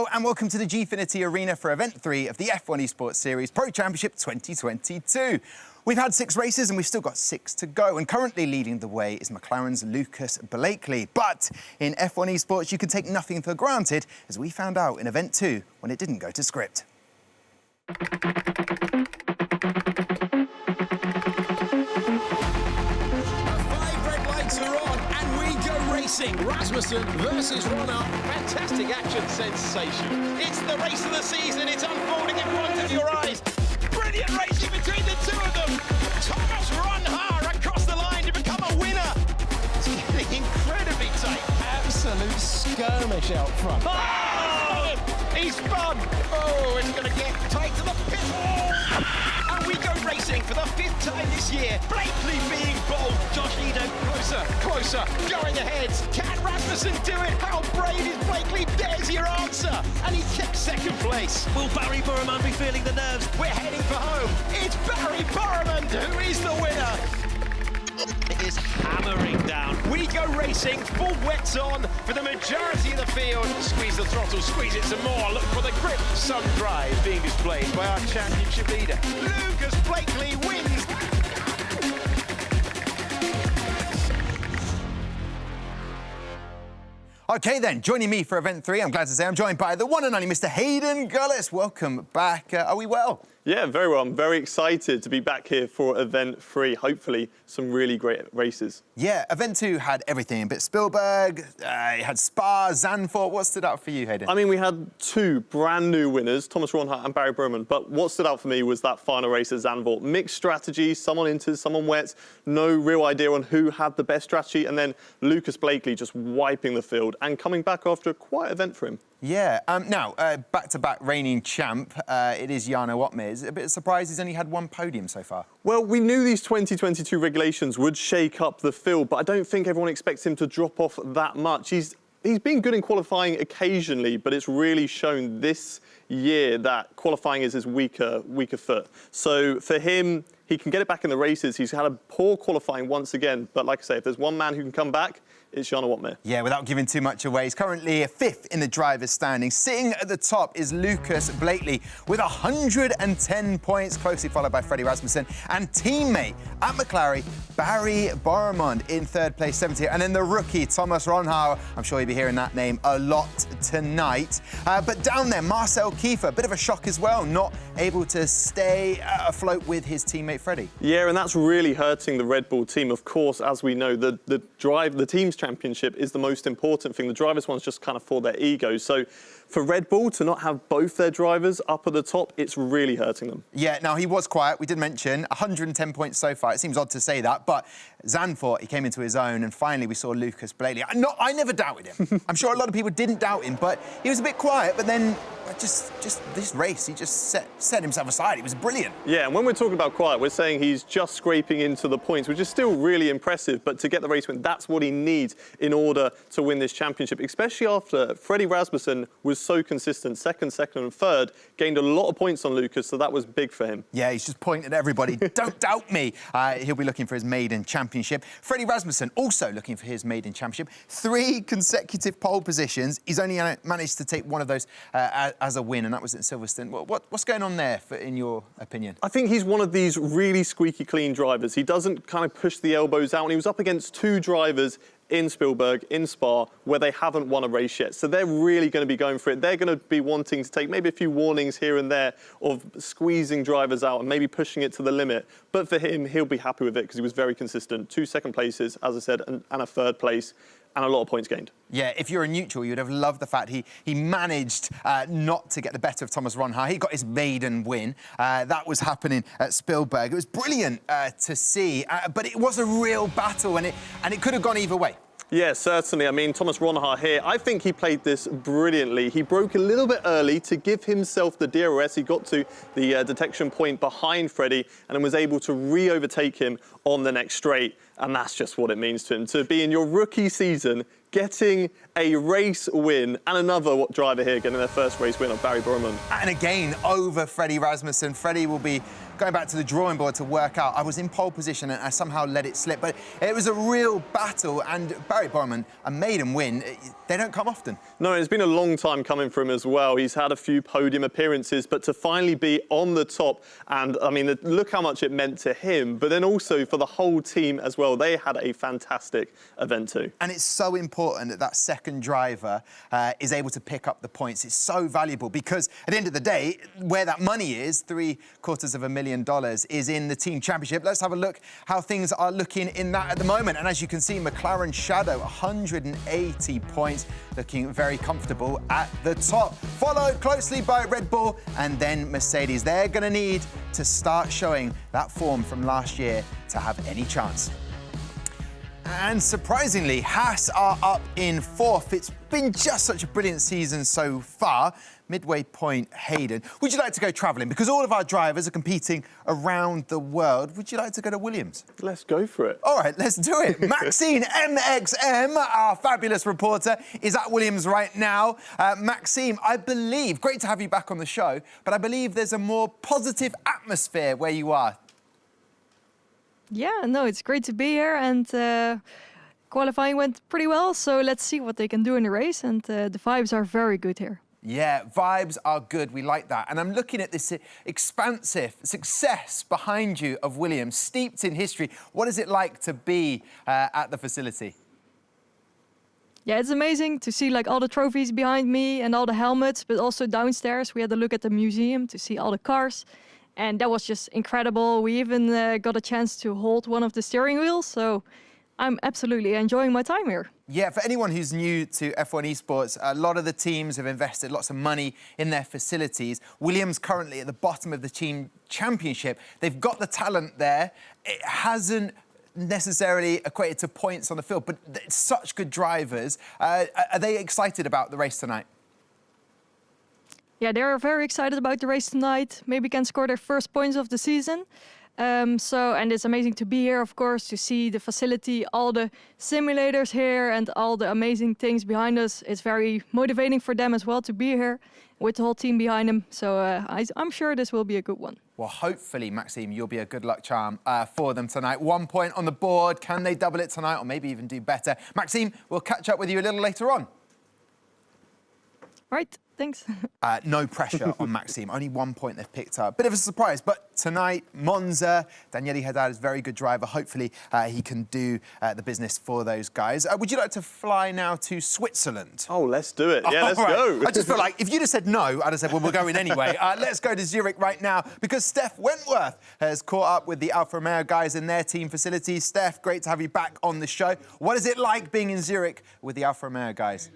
Hello and welcome to the Gfinity Arena for Event 3 of the F1 Esports Series Pro Championship 2022. We've had 6 races and we've still got 6 to go, and currently leading the way is McLaren's Lucas Blakely. But in F1 Esports, you can take nothing for granted, as we found out in Event 2 when it didn't go to script. Rasmussen versus Ronner. Fantastic action sensation. It's the race of the season. It's unfolding in front of your eyes. Brilliant racing between the two of them. Thomas Ronner across the line to become a winner. It's getting incredibly tight. Absolute skirmish out front. Oh! He's spun. Oh, it's going to get tight to the pit. Oh! And we go racing for the 5th time this year. Blakely being bold. Josh Edo closer, going ahead. Can Rasmussen do it? How brave is Blakely? There's your answer. And he kept 2nd place. Will Barry Burman be feeling the nerves? We're heading for home. It's Barry Burman who is the winner. It is hammering down. We go racing, full wets on for the majority of the field. Squeeze the throttle, squeeze it some more. Look for the grip. Sun drive being displayed by our championship leader. Lucas Blakely wins. OK then, joining me for Event 3, I'm glad to say I'm joined by the one and only Mr. Hayden Gullis. Welcome back. Are we well? Yeah, very well. I'm very excited to be back here for Event 3. Hopefully, some really great races. Yeah, Event 2 had everything. A bit Spielberg, it had Spa, Zandvoort. What stood out for you, Hayden? I mean, we had 2 brand new winners, Thomas Ronhart and Barry Burman. But what stood out for me was that final race at Zandvoort. Mixed strategy, someone into, someone wet. No real idea on who had the best strategy. And then Lucas Blakely just wiping the field and coming back after a quiet event for him. Yeah. Now, back-to-back reigning champ, it is Jarno Opmeer. Is it a bit surprised he's only had 1 podium so far? Well, we knew these 2022 regulations would shake up the field, but I don't think everyone expects him to drop off that much. He's been good in qualifying occasionally, but it's really shown this year that qualifying is his weaker foot. So for him, he can get it back in the races. He's had a poor qualifying once again, but like I say, if there's one man who can come back, it's Jarno Opmeer. Yeah, without giving too much away, he's currently 5th in the drivers' standing. Sitting at the top is Lucas Blakely with 110 points, closely followed by Freddie Rasmussen and teammate at McLaren, Barry Burman in 3rd place, 70th. And then the rookie, Thomas Ronhart. I'm sure you'll be hearing that name a lot tonight. But down there, Marcel Kiefer, a bit of a shock as well, not able to stay afloat with his teammate Freddie. Yeah, and that's really hurting the Red Bull team. Of course, as we know, the team's championship is the most important thing. The drivers' one's just kind of for their egos. So for Red Bull to not have both their drivers up at the top, it's really hurting them. Yeah, now he was quiet. We did mention 110 points so far. It seems odd to say that, but Zandvoort, he came into his own, and finally we saw Lucas Blakely. I never doubted him. I'm sure a lot of people didn't doubt him, but he was a bit quiet. But then just this race, he just set himself aside. He was brilliant. Yeah, and when we're talking about quiet, we're saying he's just scraping into the points, which is still really impressive. But to get the race win, that's what he needs in order to win this championship, especially after Freddie Rasmussen was so consistent, second, and 3rd, gained a lot of points on Lucas, so that was big for him. Yeah, he's just pointing at everybody. Don't doubt me. He'll be looking for his maiden championship. Freddie Rasmussen also looking for his maiden championship. 3 consecutive pole positions. He's only managed to take one of those as a win, and that was at Silverstone. What's going on there, in your opinion? I think he's one of these really squeaky clean drivers. He doesn't kind of push the elbows out, and he was up against 2 drivers in Spielberg, in Spa, where they haven't won a race yet. So they're really going to be going for it. They're going to be wanting to take maybe a few warnings here and there of squeezing drivers out and maybe pushing it to the limit. But for him, he'll be happy with it because he was very consistent. 2 second places, as I said, and a 3rd place, and a lot of points gained. Yeah, if you're a neutral, you'd have loved the fact he managed not to get the better of Thomas Ronhart. He got his maiden win. That was happening at Spielberg. It was brilliant to see, but it was a real battle, and it could have gone either way. Yeah, certainly. I mean, Thomas Ronhart here, I think he played this brilliantly. He broke a little bit early to give himself the DRS. He got to the detection point behind Freddie and then was able to re-overtake him on the next straight. And that's just what it means to him, to be in your rookie season, getting a race win, and another driver here getting their first race win on Barry Borman. And again, over Freddie Rasmussen. Freddie will be going back to the drawing board to work out. I was in pole position and I somehow let it slip, but it was a real battle, and Barry Borman, a maiden win, they don't come often. No, it's been a long time coming for him as well. He's had a few podium appearances, but to finally be on the top, and I mean, look how much it meant to him, but then also for the whole team as well. They had a fantastic event too. And it's so important that that second driver is able to pick up the points. It's so valuable because at the end of the day, where that money is, $750,000, is in the team championship. Let's have a look how things are looking in that at the moment. And as you can see, McLaren Shadow, 180 points, looking very comfortable at the top. Followed closely by Red Bull and then Mercedes. They're going to need to start showing that form from last year to have any chance. And surprisingly, Haas are up in fourth. It's been just such a brilliant season so far. Midway point, Hayden. Would you like to go travelling? Because all of our drivers are competing around the world. Would you like to go to Williams? Let's go for it. All right, let's do it. Maxine MXM, our fabulous reporter, is at Williams right now. Maxime, I believe, great to have you back on the show, but I believe there's a more positive atmosphere where you are. Yeah, no, it's great to be here, and qualifying went pretty well, so let's see what they can do in the race, and the vibes are very good here. Yeah, vibes are good. We like that. And I'm looking at this expansive success behind you of Williams, steeped in history. What is it like to be at the facility? Yeah, it's amazing to see like all the trophies behind me and all the helmets, but also downstairs we had a look at the museum to see all the cars. And that was just incredible. We even got a chance to hold one of the steering wheels, so I'm absolutely enjoying my time here. Yeah, for anyone who's new to F1 Esports, a lot of the teams have invested lots of money in their facilities. Williams currently at the bottom of the team championship. They've got the talent there. It hasn't necessarily equated to points on the field, but it's such good drivers. Are they excited about the race tonight? Yeah, they're very excited about the race tonight. Maybe can score their first points of the season. And it's amazing to be here, of course, to see the facility, all the simulators here and all the amazing things behind us. It's very motivating for them as well to be here with the whole team behind them. So I'm sure this will be a good one. Well, hopefully, Maxime, you'll be a good luck charm for them tonight. 1 point on the board. Can they double it tonight or maybe even do better? Maxime, we'll catch up with you a little later on. Right, thanks. No pressure on Maxime. Only 1 point they've picked up. Bit of a surprise, but tonight, Monza. Daniele Haddad is a very good driver. Hopefully, he can do the business for those guys. Would you like to fly now to Switzerland? Oh, let's do it. Yeah, let's right. go. I just feel like if you'd have said no, I'd have said, well, we're going anyway. Let's go to Zurich right now because Steph Wentworth has caught up with the Alfa Romeo guys in their team facilities. Steph, great to have you back on the show. What is it like being in Zurich with the Alfa Romeo guys?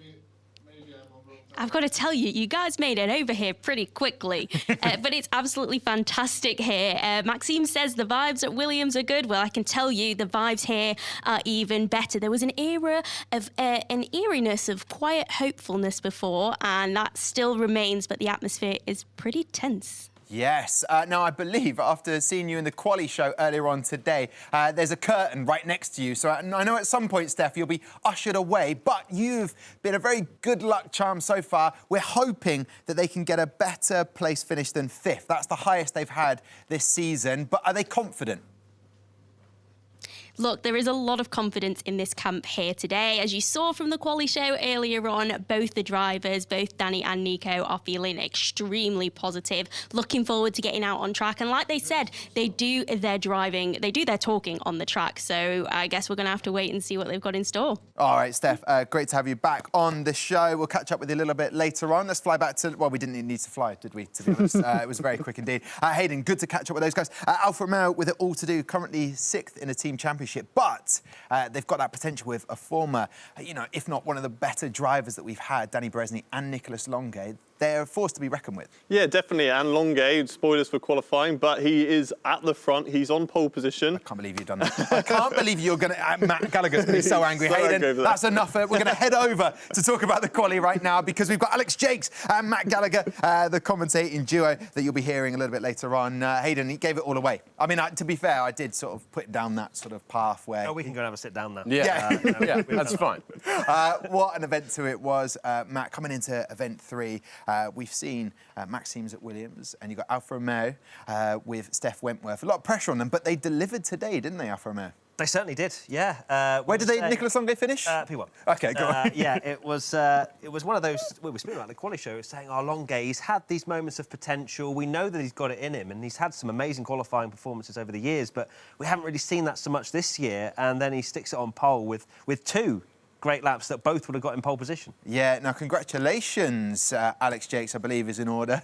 I've got to tell you, you guys made it over here pretty quickly, but it's absolutely fantastic here. Maxime says the vibes at Williams are good. Well, I can tell you the vibes here are even better. There was an era of an eeriness of quiet hopefulness before, and that still remains, but the atmosphere is pretty tense. Yes. Now, I believe, after seeing you in the quali show earlier on today, there's a curtain right next to you. So I know at some point, Steph, you'll be ushered away, but you've been a very good luck charm so far. We're hoping that they can get a better place finish than 5th. That's the highest they've had this season. But are they confident? Look, there is a lot of confidence in this camp here today. As you saw from the quali show earlier on, both the drivers, both Danny and Nico, are feeling extremely positive, looking forward to getting out on track. And like they said, they do their driving, they do their talking on the track. So I guess we're going to have to wait and see what they've got in store. All right, Steph, great to have you back on the show. We'll catch up with you a little bit later on. Let's fly back to, well, we didn't need to fly, did we, to be honest? It was very quick indeed. Hayden, good to catch up with those guys. Alfa Romeo with it all to do, currently 6th in the team championship. But they've got that potential with a former, if not one of the better drivers that we've had, Danny Beresny and Nicolas Longuet. they're a force to be reckoned with. Yeah, definitely. And Longuet, spoilers for qualifying, but he is at the front. He's on pole position. I can't believe you've done that. I can't believe you're going to... Matt Gallagher's going to be so angry. So Hayden, angry over that. that's enough. We're going to head over to talk about the quali right now because we've got Alex Jakes and Matt Gallagher, the commentating duo that you'll be hearing a little bit later on. Hayden, he gave it all away. I mean, to be fair, I did sort of put down that sort of path where... Oh, we can go and have a sit down now. Yeah. Yeah, that's fine. What an event to it was. Matt, coming into event 3, we've seen Maxime's at Williams, and you've got Alfa Romeo with Steph Wentworth. A lot of pressure on them, but they delivered today, didn't they, Alfa Romeo? They certainly did, yeah. Where did Nicolas Longuet finish? P1. OK, go on. Yeah, it was one of those... Well, we speak about the quali show, saying, Longuet, he's had these moments of potential. We know that he's got it in him, and he's had some amazing qualifying performances over the years, but we haven't really seen that so much this year, and then he sticks it on pole with 2 great laps that both would have got in pole position. Yeah, now congratulations, Alex Jakes, I believe is in order.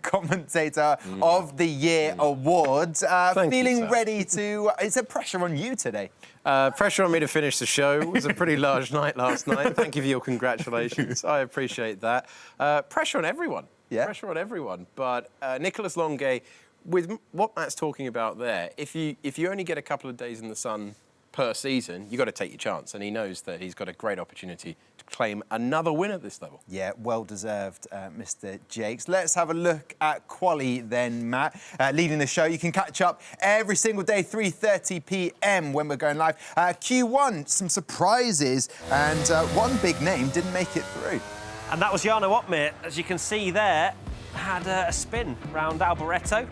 Commentator of the Year Awards. Feeling you, ready to... Is there pressure on you today? Pressure on me to finish the show. It was a pretty large night last night. Thank you for your congratulations. I appreciate that. Pressure on everyone. Yeah. Pressure on everyone. But Nicolas Longuet, with what Matt's talking about there, if you only get a couple of days in the sun per season, you've got to take your chance. And he knows that he's got a great opportunity to claim another win at this level. Yeah, well-deserved, Mr. Jakes. Let's have a look at quali then, Matt. Leading the show, you can catch up every single day, 3:30 p.m. when we're going live. Q1, some surprises, and one big name didn't make it through. And that was Jarno Opmeer, as you can see there, had a spin round Alboreto,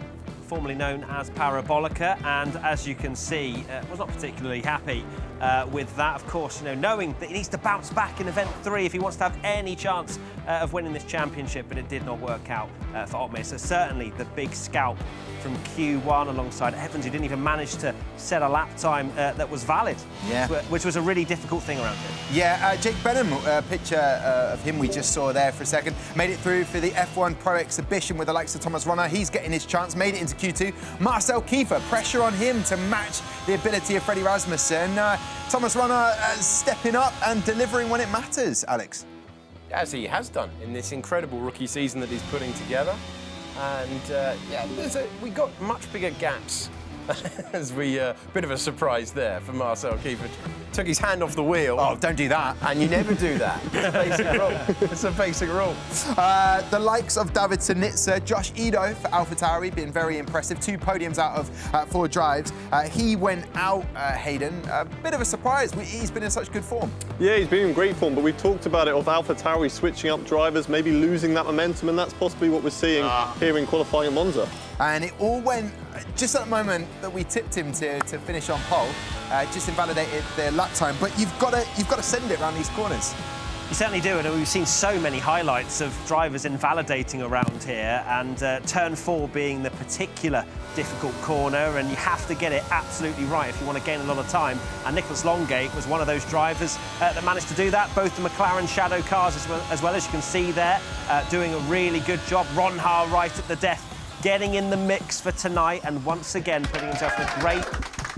formerly known as Parabolica, and as you can see, was not particularly happy with that. Of course, knowing that he needs to bounce back in event 3 if he wants to have any chance of winning this championship, but it did not work out for Opmeer. So certainly the big scalp from Q1 alongside Evans, who didn't even manage to set a lap time that was valid, which was a really difficult thing around here. Yeah, Jake Benham, a picture of him we just saw there for a second, made it through for the F1 Pro Exhibition with the likes of Thomas Ronner. He's getting his chance, made it into Q2. Marcel Kiefer, pressure on him to match the ability of Freddie Rasmussen. Thomas Ronner stepping up and delivering when it matters, Alex. As he has done in this incredible rookie season that he's putting together. And, we got much bigger gaps as we... bit of a surprise there for Marcel Kiefer. Took his hand off the wheel. Oh, don't do that. And you never do that. It's a basic rule. It's a basic rule. The likes of David Sinitsa, Josh Ido for AlphaTauri, been very impressive. 2 podiums out of 4 drives. He went out, Hayden. A bit of a surprise. He's been in such good form. Yeah, he's been in great form, but we've talked about it of AlphaTauri switching up drivers, maybe losing that momentum, and that's possibly what we're seeing here in qualifying at Monza. And it all went just at the moment that we tipped him to finish on pole. Just invalidated their lap time, but you've got to send it around these corners. You certainly do, and we've seen so many highlights of drivers invalidating around here, and turn 4 being the particular difficult corner, and you have to get it absolutely right if you want to gain a lot of time. And Nicolas Longuet was one of those drivers that managed to do that. Both the McLaren shadow cars, as well as you can see there, doing a really good job. Ron Haar right at the death, getting in the mix for tonight, and once again putting himself in a great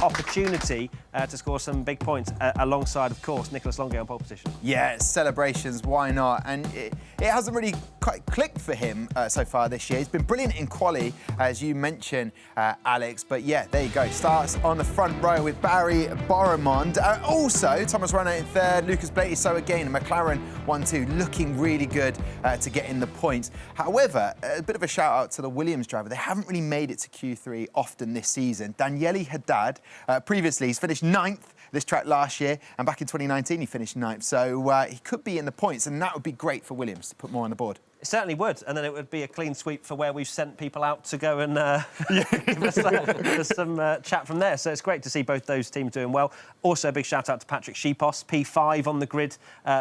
opportunity to score some big points alongside, of course, Nicolas Longuet on pole position. Yeah, celebrations, why not? And it hasn't really quite clicked for him so far this year. He's been brilliant in quali, as you mentioned, Alex. But yeah, there you go. Starts on the front row with Barry Borremond. Also, Thomas Ronner in 3rd, Lucas Blatey, so again, McLaren 1-2, looking really good to get in the points. However, a bit of a shout out to the Williams driver. They haven't really made it to Q3 often this season. Daniele Haddad, previously, he's finished 9th this track last year, and back in 2019 he finished 9th. So he could be in the points, and that would be great for Williams to put more on the board. It certainly would, and then it would be a clean sweep for where we've sent people out to go and give us some chat from there. So it's great to see both those teams doing well. Also, a big shout-out to Patrick Schipos, P5 on the grid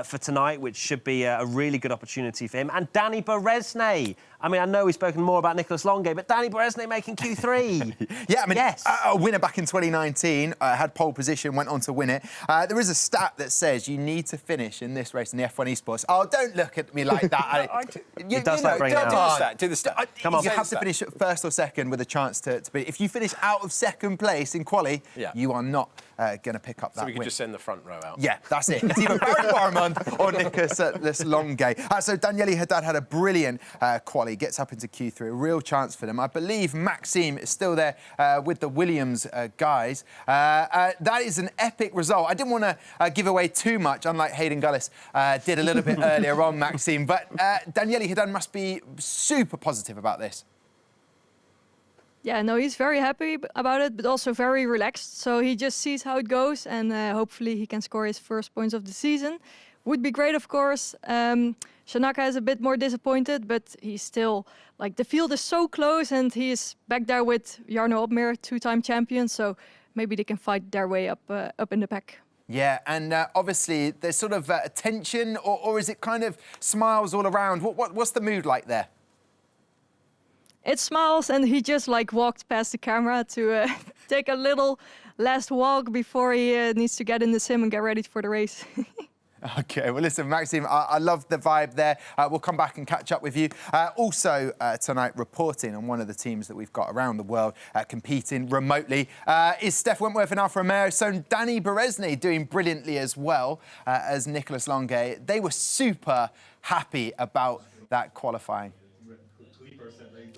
for tonight, which should be a really good opportunity for him. And Danny Beresnay, I mean, I know we've spoken more about Nicolas Longuet, but Danny Beresnay making Q3. Yeah, I mean, yes. a winner back in 2019, had pole position, went on to win it. There is a stat that says you need to finish in this race in the F1 Esports. Oh, don't look at me like that. He does that bring it out. Do the stat. Come on. You have to finish first or second with a chance to be. If you finish out of second place in quali, you are not going to pick up that So we could win. just send the front row out. Yeah, that's it. It's either Baron Barmond or Nicolas Longuet. So Daniele Haddad had a brilliant quali, gets up into Q3, a real chance for them. I believe Maxime is still there with the Williams guys. That is an epic result. I didn't want to give away too much, unlike Hayden Gullis did a little bit earlier on, Maxime. But Daniele Haddad must be super positive about this. Yeah, no, he's very happy about it, but also very relaxed. So he just sees how it goes, and hopefully he can score his first points of the season. Would be great, of course. Shanaka is a bit more disappointed, but he's still, like, the field is so close, and he is back there with Jarno Opmeer, two-time champion. So maybe they can fight their way up in the pack. Yeah, and obviously there's sort of tension, or is it kind of smiles all around? What's the mood like there? It smiles, and he just like walked past the camera to take a little last walk before he needs to get in the sim and get ready for the race. OK, well, listen, Maxime, I love the vibe there. We'll come back and catch up with you. Also tonight, reporting on one of the teams that we've got around the world competing remotely is Steph Wentworth and Alfa Romeo. So Danny Beresnay doing brilliantly as well as Nicolas Longuet. They were super happy about that qualifying.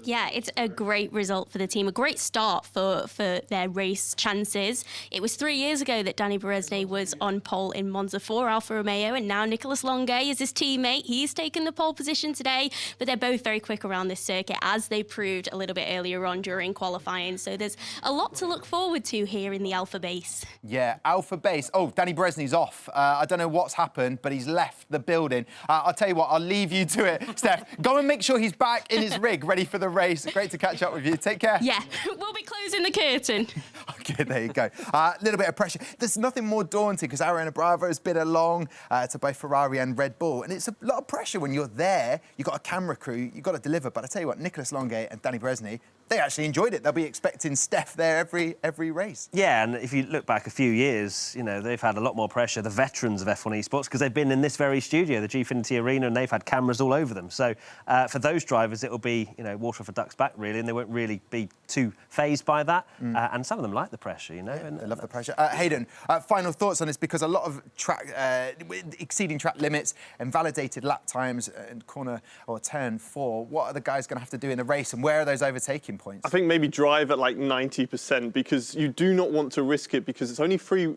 Yeah, it's a great result for the team, a great start for their race chances. It was 3 years ago that Danny Beresnay was on pole in Monza for Alfa Romeo, and now Nicolas Longuet is his teammate. He's taken the pole position today, but they're both very quick around this circuit, as they proved a little bit earlier on during qualifying. So there's a lot to look forward to here in the Alfa base. Yeah, Alfa base. Oh, Danny Beresnay's off. I don't know what's happened, but he's left the building. I'll tell you what, I'll leave you to it, Steph. Go and make sure he's back in his rig, ready for the race. Great to catch up with you. Take care. Yeah, we'll be closing the curtain. OK, there you go. A little bit of pressure. There's nothing more daunting because Ariana Bravo has been along to both Ferrari and Red Bull. And it's a lot of pressure when you're there. You've got a camera crew. You've got to deliver. But I tell you what, Nicolas Longuet and Danny Beresnay, they actually enjoyed it. They'll be expecting Steph there every race. Yeah, and if you look back a few years, you know, they've had a lot more pressure, the veterans of F1 Esports, because they've been in this very studio, the Gfinity Arena, and they've had cameras all over them. So for those drivers, it'll be, you know, water off a duck's back, really, and they won't really be too fazed by that. And some of them like the pressure, you know. Yeah, they love the pressure. Hayden, final thoughts on this, because a lot of exceeding track limits, invalidated lap times in corner or turn 4. What are the guys going to have to do in the race, and where are those overtaking points? I think maybe drive at like 90%, because you do not want to risk it, because it's only free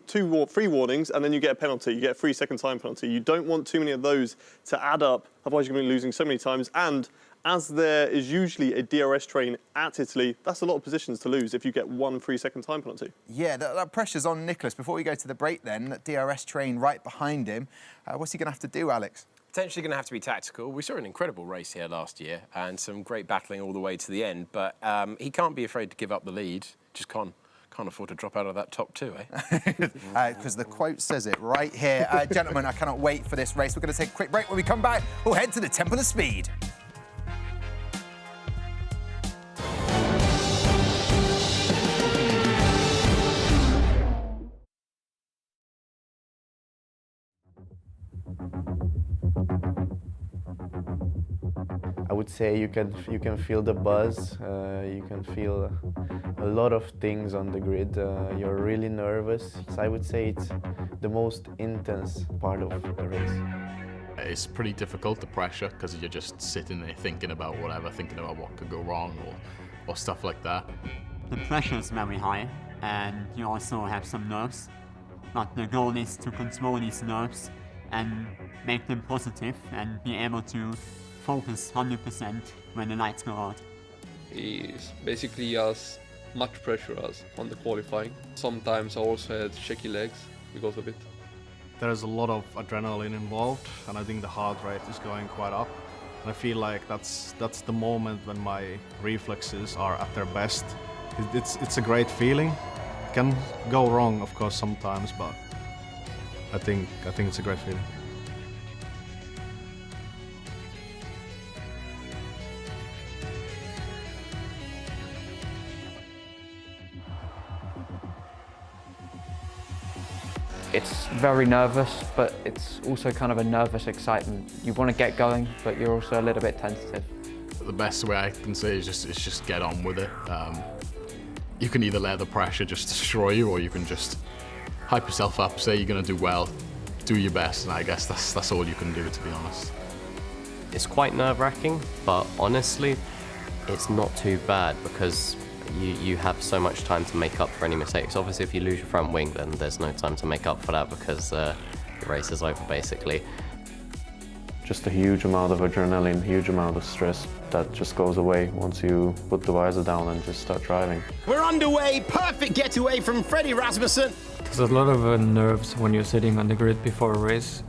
warnings, and then you get a penalty. You get a 3-second time penalty. You don't want too many of those to add up, otherwise you're going to be losing so many times. And as there is usually a DRS train at Italy, that's a lot of positions to lose if you get 1 3-second time penalty. Yeah, that pressure's on Nicolas. Before we go to the break then, that DRS train right behind him. What's he going to have to do, Alex? Potentially going to have to be tactical. We saw an incredible race here last year and some great battling all the way to the end, but he can't be afraid to give up the lead. Just can't afford to drop out of that top 2, eh? Because the quote says it right here. Gentlemen, I cannot wait for this race. We're going to take a quick break. When we come back, we'll head to the Temple of Speed. I would say you can feel the buzz, you can feel a lot of things on the grid. You're really nervous. So I would say it's the most intense part of a race. It's pretty difficult, the pressure, because you're just sitting there thinking about whatever, thinking about what could go wrong or stuff like that. The pressure is very high, and you also have some nerves. But the goal is to control these nerves and make them positive and be able to focus 100% when the lights go out. It's basically as much pressure as on the qualifying. Sometimes I also had shaky legs because of it. There's a lot of adrenaline involved, and I think the heart rate is going quite up. And I feel like that's the moment when my reflexes are at their best. It's a great feeling. It can go wrong, of course, sometimes, but I think it's a great feeling. It's very nervous, but it's also kind of a nervous excitement. You want to get going, but you're also a little bit tentative. The best way I can say is just get on with it. You can either let the pressure just destroy you, or you can just hype yourself up, say you're going to do well, do your best, and I guess that's all you can do, to be honest. It's quite nerve-wracking, but honestly, it's not too bad because you have so much time to make up for any mistakes. Obviously, if you lose your front wing, then there's no time to make up for that because the race is over, basically. Just a huge amount of adrenaline, huge amount of stress that just goes away once you put the visor down and just start driving. We're underway. Perfect getaway from Freddie Rasmussen. There's a lot of nerves when you're sitting on the grid before a race,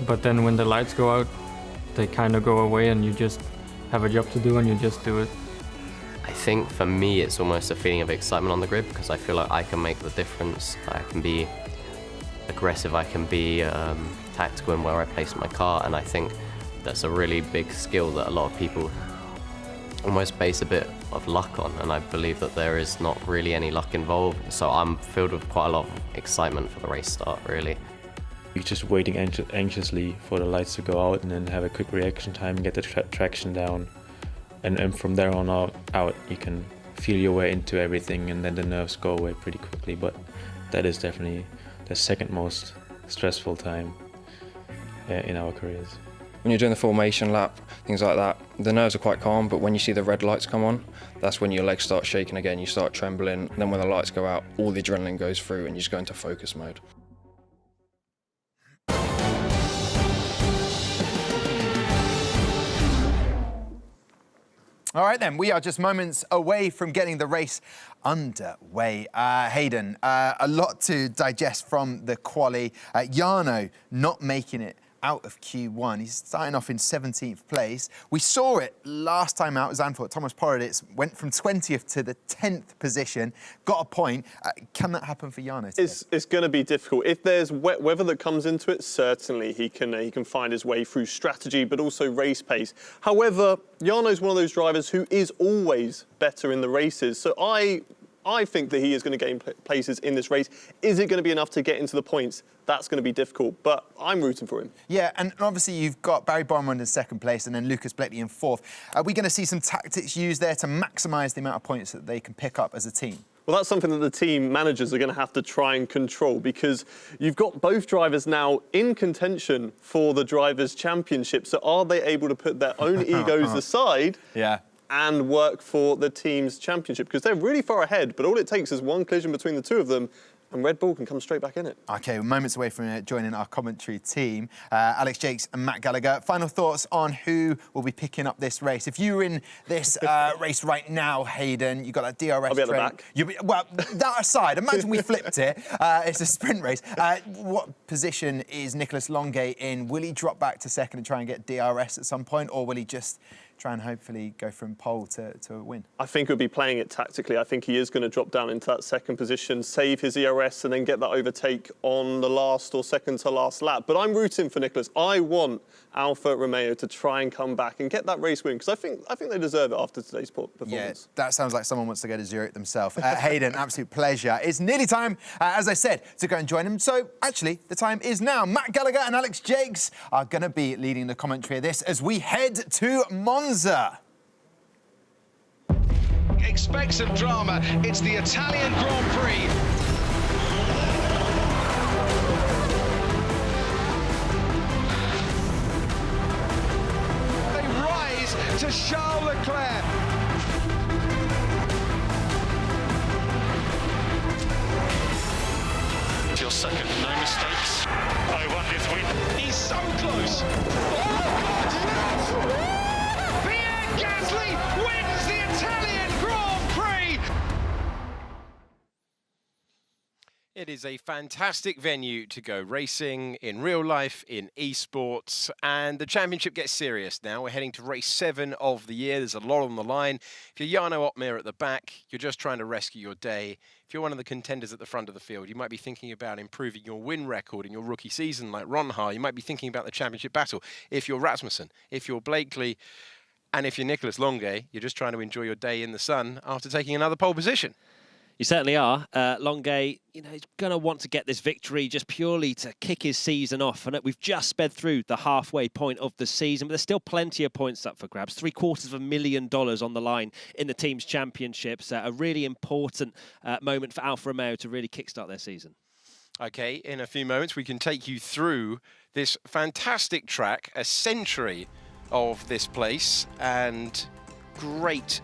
but then when the lights go out, they kind of go away and you just have a job to do and you just do it. I think for me it's almost a feeling of excitement on the grid because I feel like I can make the difference. I can be aggressive, I can be tactical in where I place my car, and I think that's a really big skill that a lot of people almost base a bit of luck on, and I believe that there is not really any luck involved, so I'm filled with quite a lot of excitement for the race start, really. You're just waiting anxiously for the lights to go out and then have a quick reaction time, get the traction down, and from there on out you can feel your way into everything, and then the nerves go away pretty quickly. But that is definitely the second most stressful time in our careers. When you're doing the formation lap, things like that, the nerves are quite calm, but when you see the red lights come on, that's when your legs start shaking again, you start trembling, and then when the lights go out, all the adrenaline goes through and you just go into focus mode. All right, then, we are just moments away from getting the race underway. Hayden, a lot to digest from the quali. Jarno not making it out of Q1. He's starting off in 17th place. We saw it last time out. Zandvoort, Thomas Poroditz went from 20th to the 10th position, got a point. Can that happen for Jarno today? It's going to be difficult. If there's wet weather that comes into it, certainly he can find his way through strategy, but also race pace. However, Jarno's one of those drivers who is always better in the races. So I think that he is going to gain places in this race. Is it going to be enough to get into the points? That's going to be difficult, but I'm rooting for him. Yeah, and obviously you've got Barry Bormund in second place and then Lucas Blakely in fourth. Are we going to see some tactics used there to maximise the amount of points that they can pick up as a team? Well, that's something that the team managers are going to have to try and control, because you've got both drivers now in contention for the Drivers' Championship. So are they able to put their own egos aside? Yeah. And work for the team's championship, because they're really far ahead, but all it takes is one collision between the two of them and Red Bull can come straight back in it. OK, we're moments away from joining our commentary team. Alex Jakes and Matt Gallagher, final thoughts on who will be picking up this race. If you were in this race right now, Hayden, you've got that DRS I'll be at the back. Well, that aside, imagine we flipped it. It's a sprint race. What position is Nicolas Longuet in? Will he drop back to second and try and get DRS at some point, or will he just try and hopefully go from pole to a win? I think he'll be playing it tactically. I think he is going to drop down into that second position, save his ERS, and then get that overtake on the last or second to last lap. But I'm rooting for Nicolas. I want Alfa Romeo to try and come back and get that race win, because I think they deserve it after today's performance. Yeah, that sounds like someone wants to go to Zurich themselves. Hayden, absolute pleasure. It's nearly time, as I said, to go and join him. So actually, the time is now. Matt Gallagher and Alex Jakes are going to be leading the commentary of this as we head to Monza. Expect some drama. It's the Italian Grand Prix. They rise to Charles Leclerc. Your second, no mistakes. I won this win. He's so close. Oh, God, Pierre Gasly wins the Italian Grand Prix. It is a fantastic venue to go racing in real life, in esports, and the championship gets serious now. We're heading to race 7 of the year. There's a lot on the line. If you're Jarno Opmeer at the back, you're just trying to rescue your day. If you're one of the contenders at the front of the field, you might be thinking about improving your win record in your rookie season like Ron Haar. You might be thinking about the championship battle. If you're Rasmussen, if you're Blakely, and if you're Nicolas Longuet, you're just trying to enjoy your day in the sun after taking another pole position. You certainly are. Longuet, he's going to want to get this victory just purely to kick his season off. And we've just sped through the halfway point of the season, but there's still plenty of points up for grabs. $750,000 on the line in the team's championships. A really important moment for Alfa Romeo to really kickstart their season. Okay, in a few moments, we can take you through this fantastic track, a century of this place, and great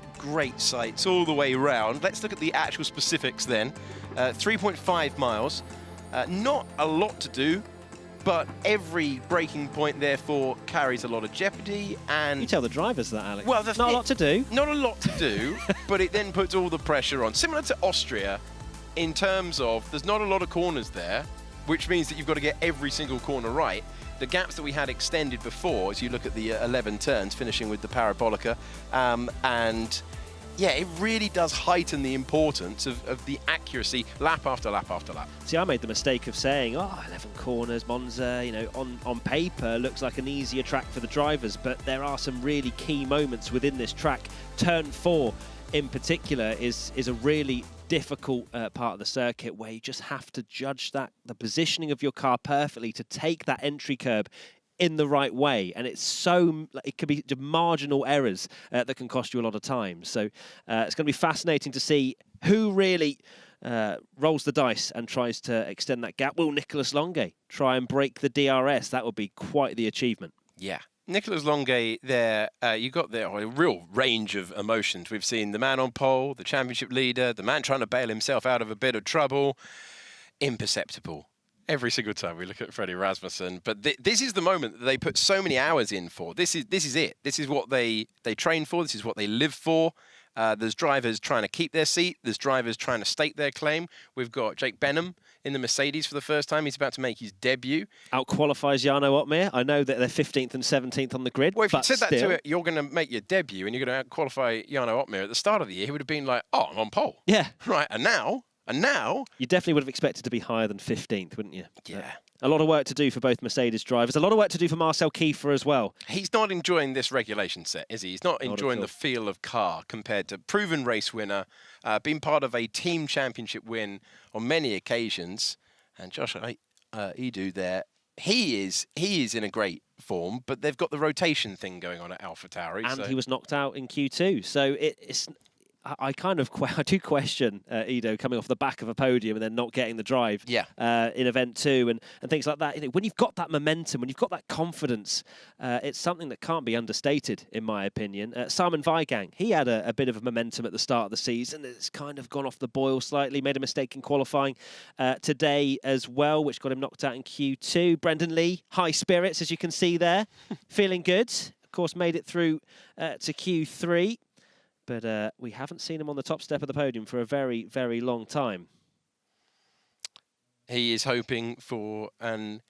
sights all the way around. Let's look at the actual specifics then. 3.5 miles, not a lot to do, but every braking point therefore carries a lot of jeopardy. And you tell the drivers that, Alex. Well, not a lot to do. Not a lot to do, but it then puts all the pressure on. Similar to Austria, in terms of there's not a lot of corners there, which means that you've got to get every single corner right. The gaps that we had extended before, as you look at the 11 turns, finishing with the Parabolica, and yeah, it really does heighten the importance of the accuracy lap after lap after lap. See, I made the mistake of saying, 11 corners, Monza, on paper looks like an easier track for the drivers, but there are some really key moments within this track. Turn 4 in particular is a really difficult part of the circuit where you just have to judge the positioning of your car perfectly to take that entry curb in the right way, and it could be marginal errors that can cost you a lot of time. So it's going to be fascinating to see who really rolls the dice and tries to extend that gap. Will Nicolas Longuet try and break the DRS? That would be quite the achievement. Yeah. Nicolas Longuet there, you got there a real range of emotions. We've seen the man on pole, the championship leader, the man trying to bail himself out of a bit of trouble. Imperceptible. Every single time we look at Freddie Rasmussen. But this is the moment that they put so many hours in for. This is it. This is what they train for. This is what they live for. There's drivers trying to keep their seat. There's drivers trying to stake their claim. We've got Jake Benham in the Mercedes for the first time. He's about to make his debut. Out-qualifies Jarno Opmeer. I know that they're 15th and 17th on the grid, well, if but you said still, that to it, you're going to make your debut and you're going to out-qualify Jarno Opmeer at the start of the year, he would have been like, I'm on pole. Yeah. Right, and now... You definitely would have expected to be higher than 15th, wouldn't you? Yeah. A lot of work to do for both Mercedes drivers. A lot of work to do for Marcel Kiefer as well. He's not enjoying this regulation set, is he? He's not enjoying the feel of car compared to proven race winner, being part of a team championship win on many occasions. And Josh Edu there, he is in a great form, but they've got the rotation thing going on at AlphaTauri. And he was knocked out in Q2. So it's... I do question Edo coming off the back of a podium and then not getting the drive in event 2 and things like that. When you've got that momentum, when you've got that confidence, it's something that can't be understated, in my opinion. Simon Weigang, he had a bit of a momentum at the start of the season. It's kind of gone off the boil slightly, made a mistake in qualifying today as well, which got him knocked out in Q2. Brendan Lee, high spirits, as you can see there, feeling good. Of course, made it through to Q3. But we haven't seen him on the top step of the podium for a very, very long time. He is hoping for an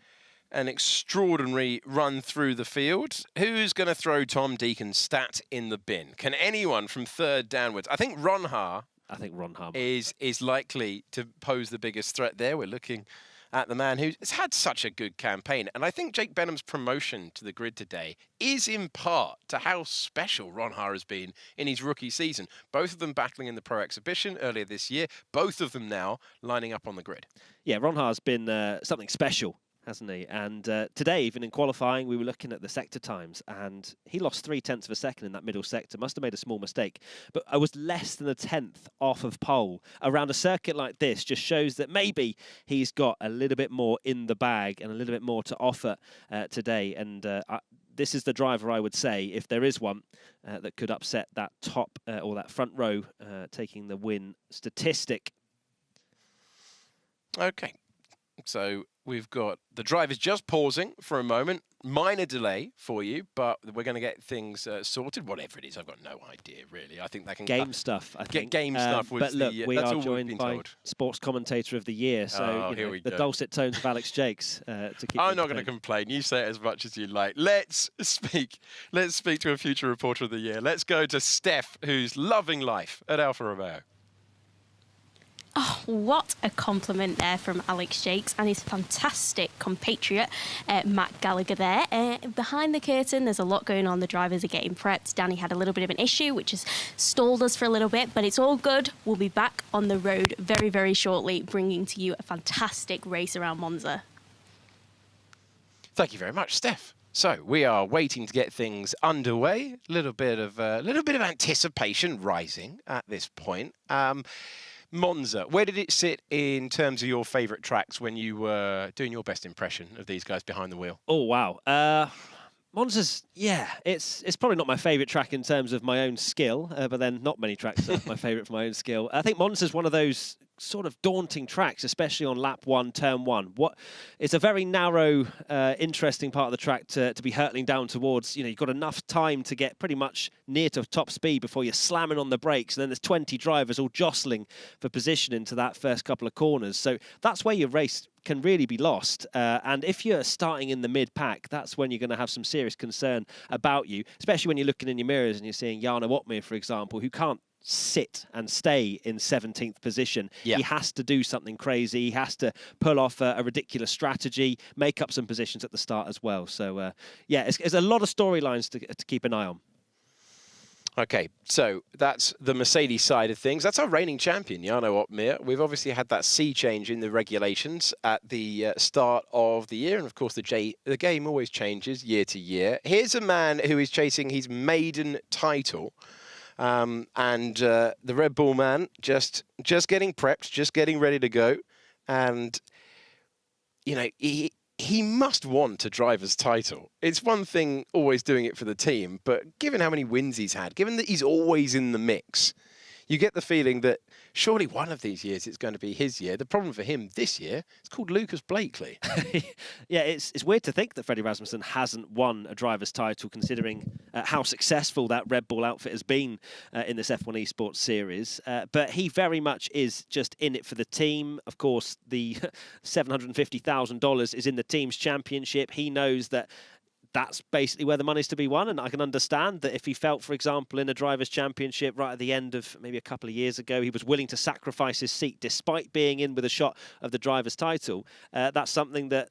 extraordinary run through the field. Who's going to throw Tom Deacon's stat in the bin? Can anyone from third downwards? I think Ron Ha is likely to pose the biggest threat there. We're looking at the man who's had such a good campaign. And I think Jake Benham's promotion to the grid today is in part to how special Ron Ha has been in his rookie season. Both of them battling in the Pro Exhibition earlier this year. Both of them now lining up on the grid. Yeah, Ron Ha's been something special, hasn't he? And today, even in qualifying, we were looking at the sector times, and he lost 0.3 of a second in that middle sector. Must have made a small mistake. But I was less than a tenth off of pole. Around a circuit like this just shows that maybe he's got a little bit more in the bag and a little bit more to offer today. And this is the driver, I would say, if there is one, that could upset that top or that front row taking the win statistic. Okay. So we've got the drivers just pausing for a moment. Minor delay for you, but we're going to get things sorted. Whatever it is, I've got no idea, really. I think that can... Game stuff, I think. Game stuff was but look, we that's are all joined by told. Sports Commentator of the Year, so the dulcet tones of Alex Jakes to keep... I'm not going to complain. You say it as much as you like. Let's speak to a future Reporter of the Year. Let's go to Steph, who's loving life at Alfa Romeo. Oh, what a compliment there from Alex Shakes and his fantastic compatriot, Matt Gallagher there. Behind the curtain, there's a lot going on. The drivers are getting prepped. Danny had a little bit of an issue, which has stalled us for a little bit, but it's all good. We'll be back on the road very, very shortly, bringing to you a fantastic race around Monza. Thank you very much, Steph. So we are waiting to get things underway. A little bit of anticipation rising at this point. Monza, where did it sit in terms of your favourite tracks when you were doing your best impression of these guys behind the wheel? Oh, wow. Monza's, yeah, it's probably not my favourite track in terms of my own skill, but then not many tracks are my favourite for my own skill. I think Monza's one of those sort of daunting tracks, especially on lap 1, turn 1. It's a very narrow, interesting part of the track to be hurtling down towards. You know, you've got enough time to get pretty much near to top speed before you're slamming on the brakes, and then there's 20 drivers all jostling for position into that first couple of corners. So that's where your race can really be lost. And if you're starting in the mid-pack, that's when you're going to have some serious concern about you, especially when you're looking in your mirrors and you're seeing Jarno Opmeer, for example, who can't sit and stay in 17th position. Yeah. He has to do something crazy. He has to pull off a ridiculous strategy, make up some positions at the start as well. So, yeah, it's a lot of storylines to keep an eye on. Okay, so that's the Mercedes side of things. That's our reigning champion, Jarno Opmeer. We've obviously had that sea change in the regulations at the start of the year. And of course, the game always changes year to year. Here's a man who is chasing his maiden title. And the Red Bull man just getting prepped, just getting ready to go. And, you know, he must want a driver's title. It's one thing always doing it for the team, but given how many wins he's had, given that he's always in the mix, you get the feeling that surely one of these years it's going to be his year. The problem for him this year is called Lucas Blakely. Yeah, it's weird to think that Freddie Rasmussen hasn't won a driver's title, considering how successful that Red Bull outfit has been in this F1 Esports series. But he very much is just in it for the team. Of course, the $750,000 is in the team's championship. He knows that that's basically where the money's to be won. And I can understand that if he felt, for example, in a Drivers' Championship right at the end of maybe a couple of years ago, he was willing to sacrifice his seat despite being in with a shot of the driver's title. That's something that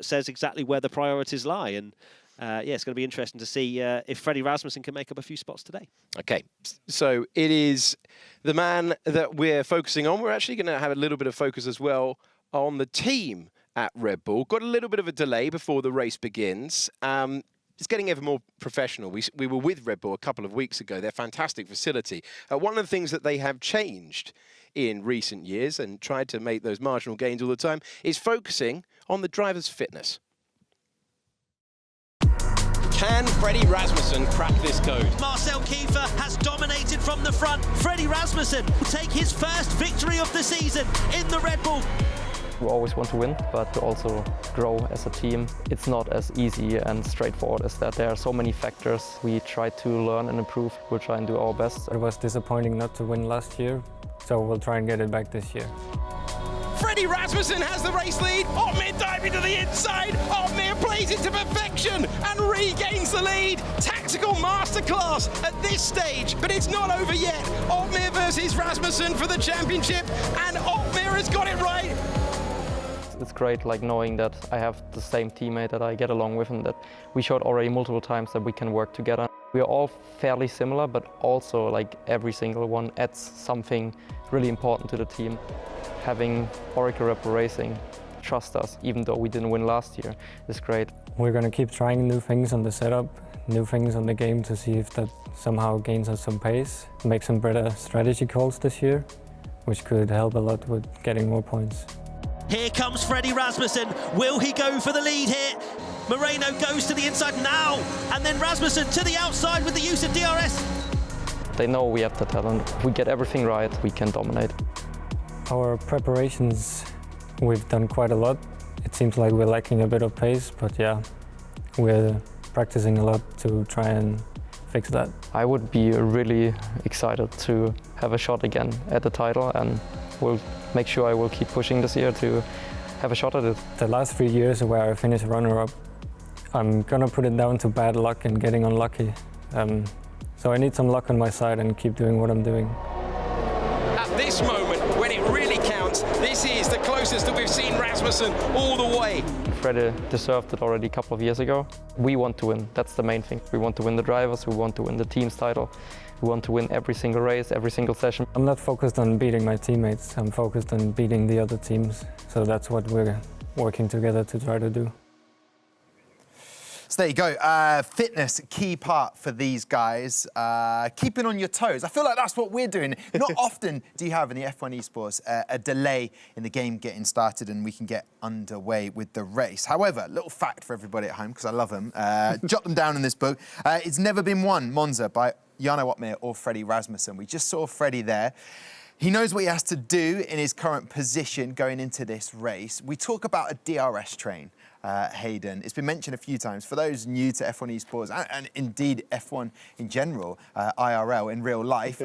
says exactly where the priorities lie. And yeah, it's going to be interesting to see if Freddie Rasmussen can make up a few spots today. Okay, so it is the man that we're focusing on. We're actually going to have a little bit of focus as well on the team at Red Bull. Got a little bit of a delay before the race begins. It's getting ever more professional. We were with Red Bull a couple of weeks ago. They're a fantastic facility. One of the things that they have changed in recent years and tried to make those marginal gains all the time is focusing on the driver's fitness. Can Freddie Rasmussen crack this code? Marcel Kiefer has dominated from the front. Freddie Rasmussen will take his first victory of the season in the Red Bull. We always want to win, but to also grow as a team. It's not as easy and straightforward as that. There are so many factors. We try to learn and improve. We'll try and do our best. It was disappointing not to win last year, so we'll try and get it back this year. Freddie Rasmussen has the race lead. Opmeer diving to the inside. Opmeer plays it to perfection and regains the lead. Tactical masterclass at this stage, but it's not over yet. Opmeer versus Rasmussen for the championship, and Opmeer has got it right. It's great, like knowing that I have the same teammate that I get along with, and that we showed already multiple times that we can work together. We are all fairly similar, but also like every single one adds something really important to the team. Having Oracle Red Bull Racing trust us, even though we didn't win last year, is great. We're going to keep trying new things on the setup, new things on the game to see if that somehow gains us some pace. Make some better strategy calls this year, which could help a lot with getting more points. Here comes Freddie Rasmussen. Will he go for the lead here? Moreno goes to the inside now, and then Rasmussen to the outside with the use of DRS. They know we have the talent. If we get everything right, we can dominate. Our preparations, we've done quite a lot. It seems like we're lacking a bit of pace, but yeah, we're practicing a lot to try and fix that. I would be really excited to have a shot again at the title, and we'll make sure I will keep pushing this year to have a shot at it. The last 3 years where I finished runner-up, I'm gonna put it down to bad luck and getting unlucky. So I need some luck on my side and keep doing what I'm doing. At this moment, when it really counts, this is the closest that we've seen Rasmussen all the way. Freddie deserved it already a couple of years ago. We want to win, that's the main thing. We want to win the drivers, we want to win the team's title. We want to win every single race, every single session. I'm not focused on beating my teammates, I'm focused on beating the other teams. So that's what we're working together to try to do. So there you go. Fitness, key part for these guys. Keeping on your toes. I feel like that's what we're doing. Not often do you have in the F1 Esports a delay in the game getting started and we can get underway with the race. However, little fact for everybody at home, because I love them. Jot them down in this book. It's never been won, Monza, by Jarno Opmeer or Freddie Rasmussen. We just saw Freddie there. He knows what he has to do in his current position going into this race. We talk about a DRS train. Hayden. It's been mentioned a few times. For those new to F1 Esports and indeed F1 in general, IRL in real life,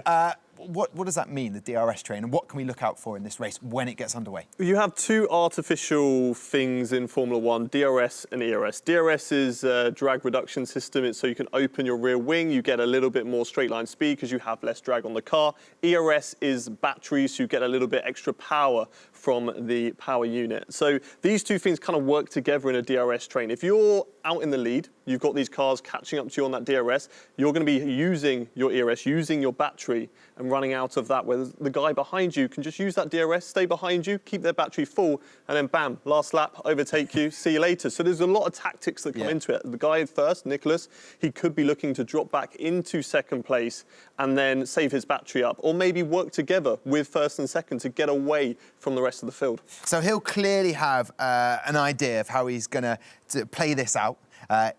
what does that mean, the DRS train, and what can we look out for in this race when it gets underway? You have two artificial things in Formula One, DRS and ERS. DRS is a drag reduction system. It's so you can open your rear wing, you get a little bit more straight line speed because you have less drag on the car. ERS is batteries, so you get a little bit extra power from the power unit. So these two things kind of work together in a DRS train. If you're out in the lead, you've got these cars catching up to you on that DRS, you're going to be using your ERS, using your battery and running out of that, where the guy behind you can just use that DRS, stay behind you, keep their battery full, and then bam, last lap, overtake you, see you later. So there's a lot of tactics that come into it. The guy first, Nicholas, he could be looking to drop back into second place and then save his battery up, or maybe work together with first and second to get away from the rest of the field. So he'll clearly have an idea of how he's going to play this out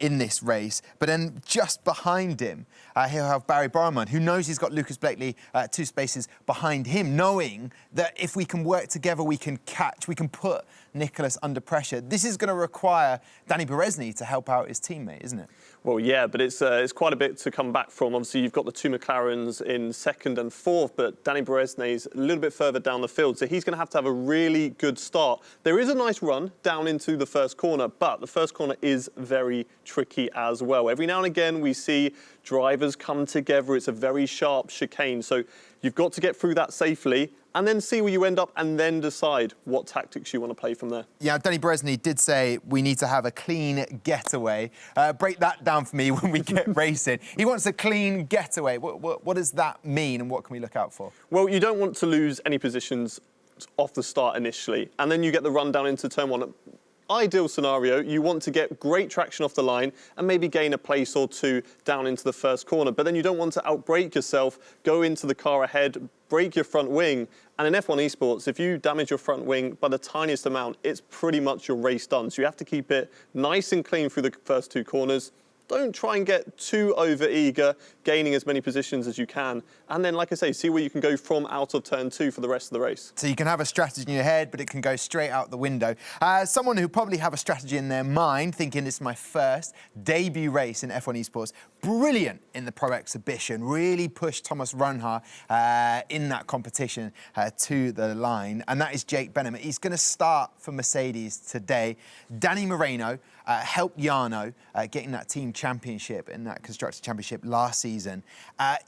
in this race. But then just behind him, he'll have Barry Borman, who knows he's got Lucas Blakely 2 spaces behind him, knowing that if we can work together, we can put Nicholas under pressure. This is going to require Danny Berezny to help out his teammate, isn't it? Well, yeah, but it's quite a bit to come back from. Obviously, you've got the 2 McLarens in second and fourth, but Danny Berezny's a little bit further down the field, so he's going to have a really good start. There is a nice run down into the first corner, but the first corner is very tricky as well. Every now and again, we see drivers come together. It's a very sharp chicane, so you've got to get through that safely and then see where you end up and then decide what tactics you want to play from there. Yeah, Danny Berezny did say we need to have a clean getaway. Break that down for me when we get racing. He wants a clean getaway. What does that mean and what can we look out for? Well, you don't want to lose any positions off the start initially, and then you get the run down into turn 1. Ideal scenario, you want to get great traction off the line and maybe gain a place or 2 down into the first corner. But then you don't want to outbrake yourself, go into the car ahead, break your front wing. And in F1 Esports, if you damage your front wing by the tiniest amount, it's pretty much your race done. So you have to keep it nice and clean through the first 2 corners. Don't try and get too over-eager, gaining as many positions as you can. And then, like I say, see where you can go from out of turn 2 for the rest of the race. So you can have a strategy in your head, but it can go straight out the window. Someone who probably have a strategy in their mind, thinking this is my first debut race in F1 Esports, brilliant in the Pro Exhibition, really pushed Thomas Runha in that competition to the line, and that is Jake Benham. He's going to start for Mercedes today. Danny Moreno helped Jarno getting that team championship in that Constructors' Championship last season.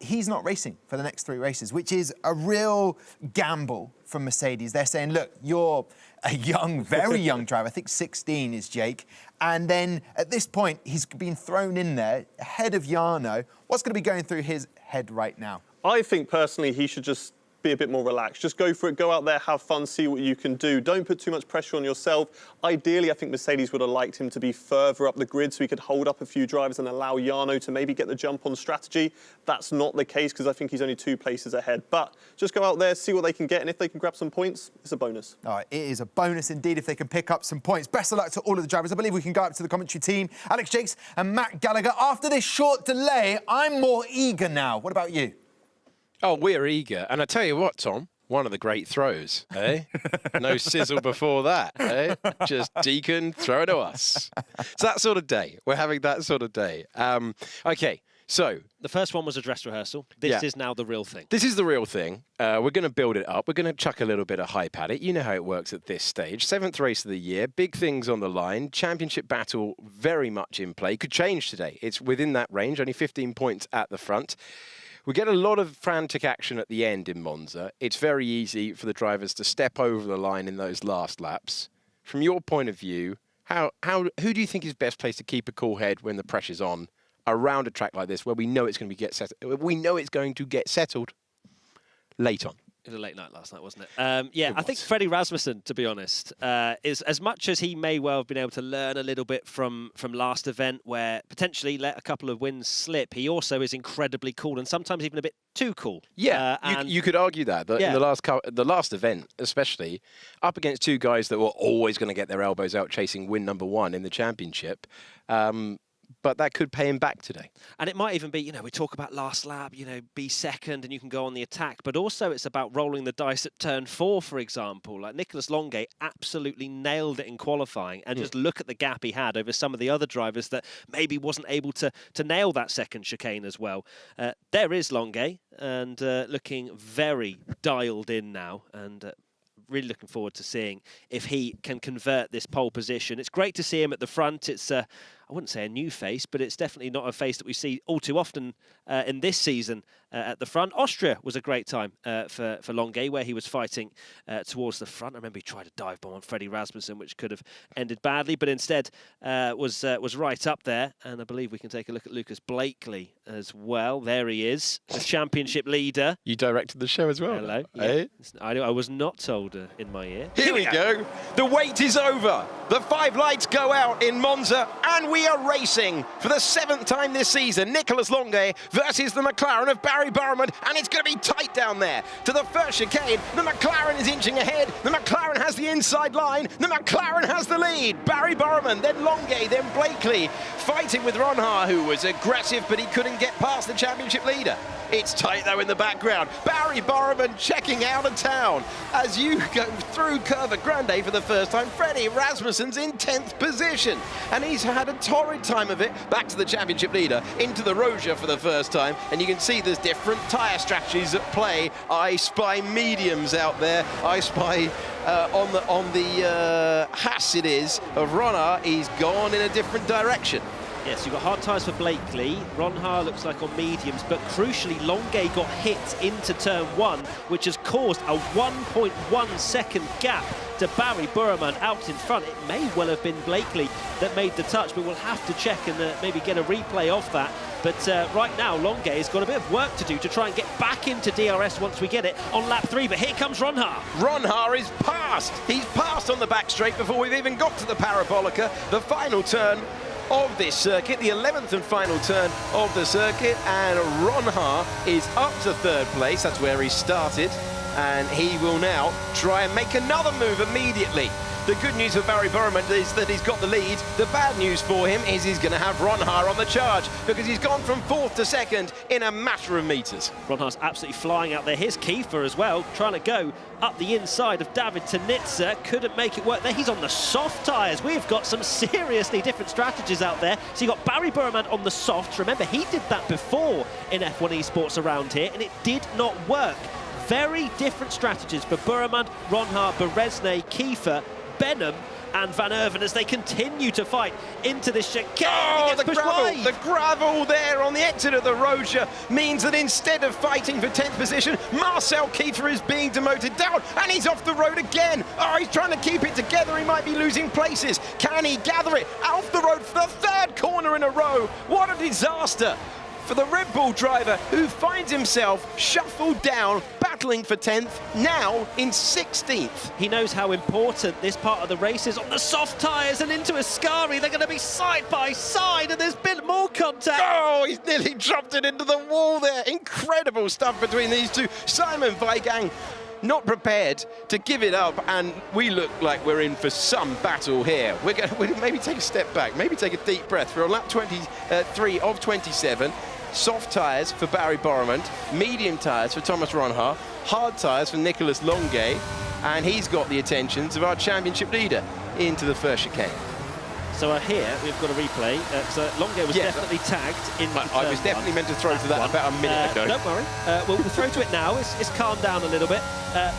He's not racing for the next 3 races, which is a real gamble from Mercedes. They're saying, look, you're a young, very young driver. I think 16 is Jake. And then at this point, he's been thrown in there ahead of Jarno. What's going to be going through his head right now? I think personally he should just be a bit more relaxed. Just go for it, go out there, have fun, see what you can do. Don't put too much pressure on yourself. Ideally, I think Mercedes would have liked him to be further up the grid so he could hold up a few drivers and allow Jarno to maybe get the jump on strategy. That's not the case because I think he's only 2 places ahead. But just go out there, see what they can get, and if they can grab some points, it's a bonus. All right, it is a bonus indeed if they can pick up some points. Best of luck to all of the drivers. I believe we can go up to the commentary team. Alex Jakes and Matt Gallagher. After this short delay, I'm more eager now. What about you? Oh, we're eager. And I tell you what, Tom, one of the great throws, eh? No sizzle before that, eh? Just Deacon, throw it to us. It's that sort of day. We're having that sort of day. OK, so... The first one was a dress rehearsal. This is now the real thing. This is the real thing. We're going to build it up. We're going to chuck a little bit of hype at it. You know how it works at this stage. 7th race of the year, big things on the line. Championship battle very much in play. Could change today. It's within that range, only 15 points at the front. We get a lot of frantic action at the end in Monza. It's very easy for the drivers to step over the line in those last laps. From your point of view, who do you think is best placed to keep a cool head when the pressure's on around a track like this, where we know it's going to get settled late on? It was a late night last night, wasn't it? Yeah, I think Freddie Rasmussen, to be honest, is as much as he may well have been able to learn a little bit from last event, where potentially let a couple of wins slip. He also is incredibly cool, and sometimes even a bit too cool. Yeah, you could argue that in the last event, especially up against two guys that were always going to get their elbows out chasing win number 1 in the championship. But that could pay him back today. And it might even be, we talk about last lap, be second and you can go on the attack. But also it's about rolling the dice at turn 4, for example. Like Nicolas Longuet absolutely nailed it in qualifying. And just look at the gap he had over some of the other drivers that maybe wasn't able to nail that second chicane as well. There is Longuet, and looking very dialed in now. And really looking forward to seeing if he can convert this pole position. It's great to see him at the front. It's I wouldn't say a new face, but it's definitely not a face that we see all too often in this season at the front. Austria was a great time for Longuet, where he was fighting towards the front. I remember he tried a dive bomb on Freddie Rasmussen, which could have ended badly, but instead was right up there. And I believe we can take a look at Lucas Blakely as well. There he is, the championship leader. You directed the show as well. Hello. Hey. Yeah. I was not told in my ear. Here we go. The wait is over. The 5 lights go out in Monza, and we are racing for the 7th time this season. Nicolas Longuet versus the McLaren of Barry Burman, and it's going to be tight down there. To the first chicane, the McLaren is inching ahead. The McLaren has the inside line. The McLaren has the lead. Barry Burman, then Longuet, then Blakely, fighting with Ronhaar, who was aggressive, but he couldn't get past the championship leader. It's tight, though, in the background. Barry Burman checking out of town. As you go through Curva Grande for the first time, Freddie Rasmussen's in 10th position. And he's had a torrid time of it. Back to the championship leader, into the Roja for the first time. And you can see there's different tyre strategies at play. I spy mediums out there. I spy on the Haas it is of Ronhaar. He's gone in a different direction. Yes, you've got hard tyres for Blakely. Ronhaar looks like on mediums, but crucially, Longuet got hit into turn 1, which has caused a 1.1 second gap to Barry Burman out in front. It may well have been Blakely that made the touch, but we'll have to check and maybe get a replay of that. But right now, Longuet has got a bit of work to do to try and get back into DRS once we get it on lap 3. But here comes Ronhaar. Ronhaar is past. He's passed on the back straight before we've even got to the Parabolica, the final turn of this circuit, the 11th and final turn of the circuit, and Ronhaar is up to 3rd place. That's where he started, and he will now try and make another move immediately. The good news for Barry Burman is that he's got the lead. The bad news for him is he's going to have Ronhaar on the charge, because he's gone from 4th to 2nd in a matter of metres. Ronhaar's absolutely flying out there. Here's Kiefer as well, trying to go up the inside of David Tanitsa. Couldn't make it work there. He's on the soft tyres. We've got some seriously different strategies out there. So you've got Barry Burman on the softs. Remember, he did that before in F1 Esports around here, and it did not work. Very different strategies for Burman, Ronhaar, Beresnay, Kiefer, Benham and Van Erven as they continue to fight into this chicane. Oh, the gravel there on the exit of the Roja means that instead of fighting for 10th position, Marcel Kiefer is being demoted down, and he's off the road again. Oh, he's trying to keep it together. He might be losing places. Can he gather it off the road for the 3rd corner in a row? What a disaster for the Red Bull driver, who finds himself shuffled down, battling for 10th, now in 16th. He knows how important this part of the race is. On the soft tyres and into Ascari, they're going to be side by side, and there's been more contact. Oh, he's nearly dropped it into the wall there. Incredible stuff between these two. Simon Weigang not prepared to give it up, and we look like we're in for some battle here. We're going to maybe take a step back, maybe take a deep breath. We're on lap 23 of 27. Soft tyres for Barry Burman, medium tyres for Thomas Ronhaar, hard tyres for Nicolas Longuet, and he's got the attentions of our championship leader into the first chicane. So here we've got a replay. So Longuet was definitely tagged in. I was definitely meant to throw to that about a minute ago. Don't worry. We'll throw to it now. It's calmed down a little bit.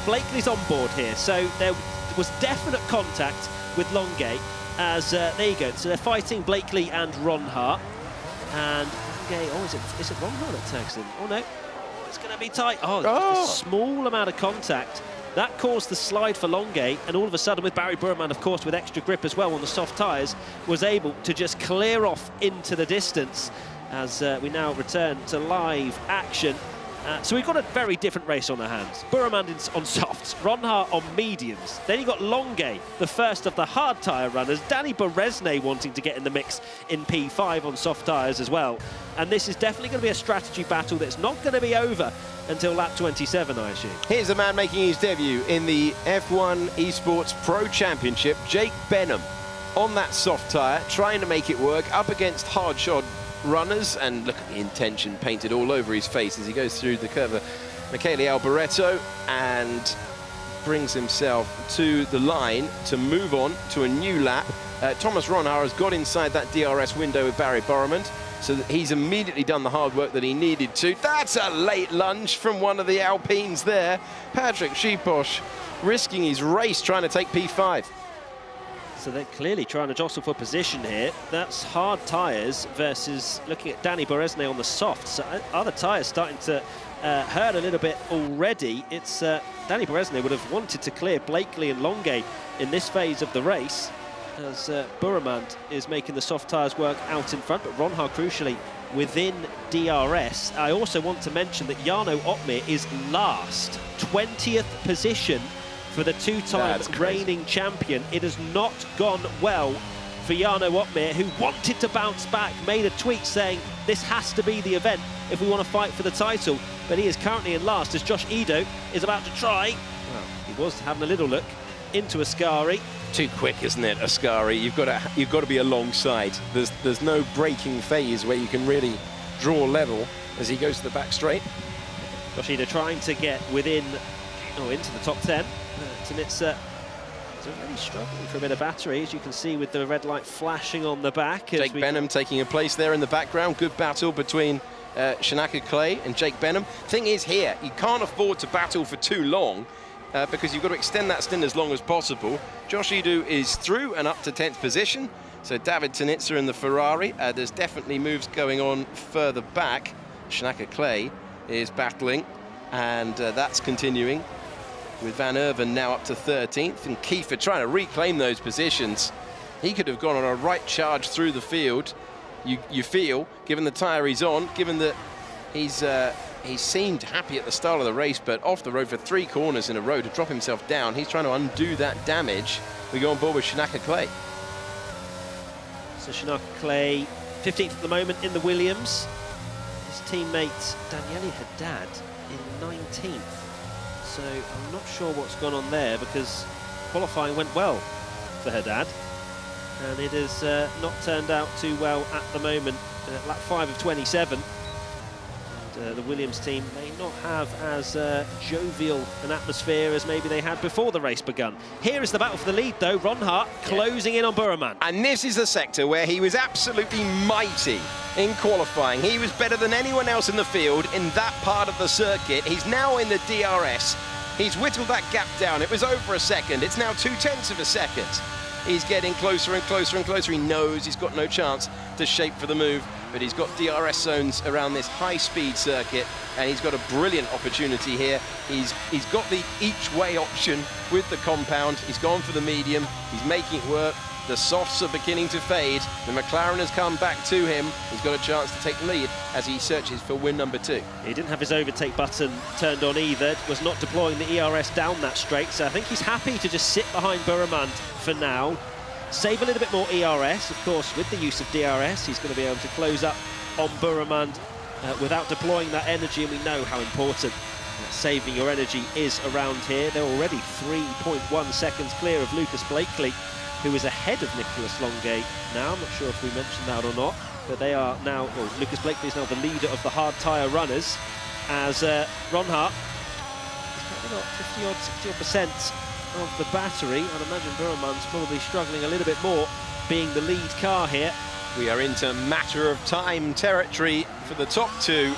Blakely's on board here, so there was definite contact with Longuet. As there you go. So they're fighting Blakely and Ronhaar, and Longuet. Oh, is it Ronhaar that tags him? Oh no. It's going to be tight. Oh, just a small amount of contact. That caused the slide for Longay, and all of a sudden, with Barry Burman, of course, with extra grip as well on the soft tyres, was able to just clear off into the distance as we now return to live action. So we've got a very different race on our hands. Burman on softs, Ronhart on mediums. Then you've got Longay, the first of the hard tyre runners. Danny Beresne wanting to get in the mix in P5 on soft tyres as well. And this is definitely going to be a strategy battle that's not going to be over until lap 27, I assume. Here's a man making his debut in the F1 Esports Pro Championship, Jake Benham, on that soft tyre, trying to make it work up against hard-shod runners, and look at the intention painted all over his face as he goes through the curve of Michele Alboreto and brings himself to the line to move on to a new lap. Thomas Ronhart has got inside that DRS window with Barry Borremand, so that he's immediately done the hard work that he needed to. That's a late lunge from one of the Alpines there. Patrick Schiposch risking his race trying to take P5. So they're clearly trying to jostle for position here. That's hard tyres versus looking at Danny Beresne on the softs. So other tyres starting to hurt a little bit already. It's Danny Beresne would have wanted to clear Blakely and Longay in this phase of the race, as Burremand is making the soft tyres work out in front, but Ronhart crucially within DRS. I also want to mention that Jarno Opmeer is last, 20th position for the two-time reigning champion. It has not gone well for Jarno Opmeer, who wanted to bounce back, made a tweet saying this has to be the event if we want to fight for the title, but he is currently in last as Josh Ido is about to try. Well, he was having a little look into Ascari. Too quick, isn't it, Ascari? You've got to be alongside. There's no braking phase where you can really draw level as he goes to the back straight. Josh Ido trying to get within, into the top 10. Tinitsa is already struggling for a bit of battery, as you can see with the red light flashing on the back. Jake Benham taking a place there in the background. Good battle between Shanaka Clay and Jake Benham. Thing is here, you can't afford to battle for too long because you've got to extend that stint as long as possible. Josh Ido is through and up to 10th position. So David Tinitsa in the Ferrari. There's definitely moves going on further back. Shanaka Clay is battling, and that's continuing, with Van Erven now up to 13th, and Kiefer trying to reclaim those positions. He could have gone on a right charge through the field, you feel, given the tyre he's on, given that he seemed happy at the start of the race, but off the road for 3 corners in a row to drop himself down. He's trying to undo that damage. We go on board with Shanaka Clay. So Shanaka Clay, 15th at the moment in the Williams. His teammate Daniele Haddad in 19th. So I'm not sure what's gone on there, because qualifying went well for Haddad, and it has not turned out too well at the moment. Lap 5 of 27. And the Williams team may not have as jovial an atmosphere as maybe they had before the race begun. Here is the battle for the lead, though. Ronhart closing in on Burman. And this is the sector where he was absolutely mighty in qualifying. He was better than anyone else in the field in that part of the circuit. He's now in the DRS. He's whittled that gap down. It was over a second. It's now 0.2 of a second. He's getting closer and closer and closer. He knows he's got no chance to shape for the move, but he's got DRS zones around this high-speed circuit, and he's got a brilliant opportunity here. He's got the each-way option with the compound. He's gone for the medium. He's making it work. The softs are beginning to fade. The McLaren has come back to him. He's got a chance to take the lead as he searches for win number 2. He didn't have his overtake button turned on either. Was not deploying the ERS down that straight, so I think he's happy to just sit behind Burman for now. Save a little bit more ERS, of course, with the use of DRS. He's going to be able to close up on Burman without deploying that energy, and we know how important saving your energy is around here. They're already 3.1 seconds clear of Lucas Blakely, who is ahead of Nicholas Longay now. I'm not sure if we mentioned that or not, but they are now, well, Lucas Blakely is now the leader of the hard tyre runners, as Ronhart has got 50-odd, 60-odd% of the battery. I'd imagine Burman's probably struggling a little bit more, being the lead car here. We are into matter of time territory for the top 2,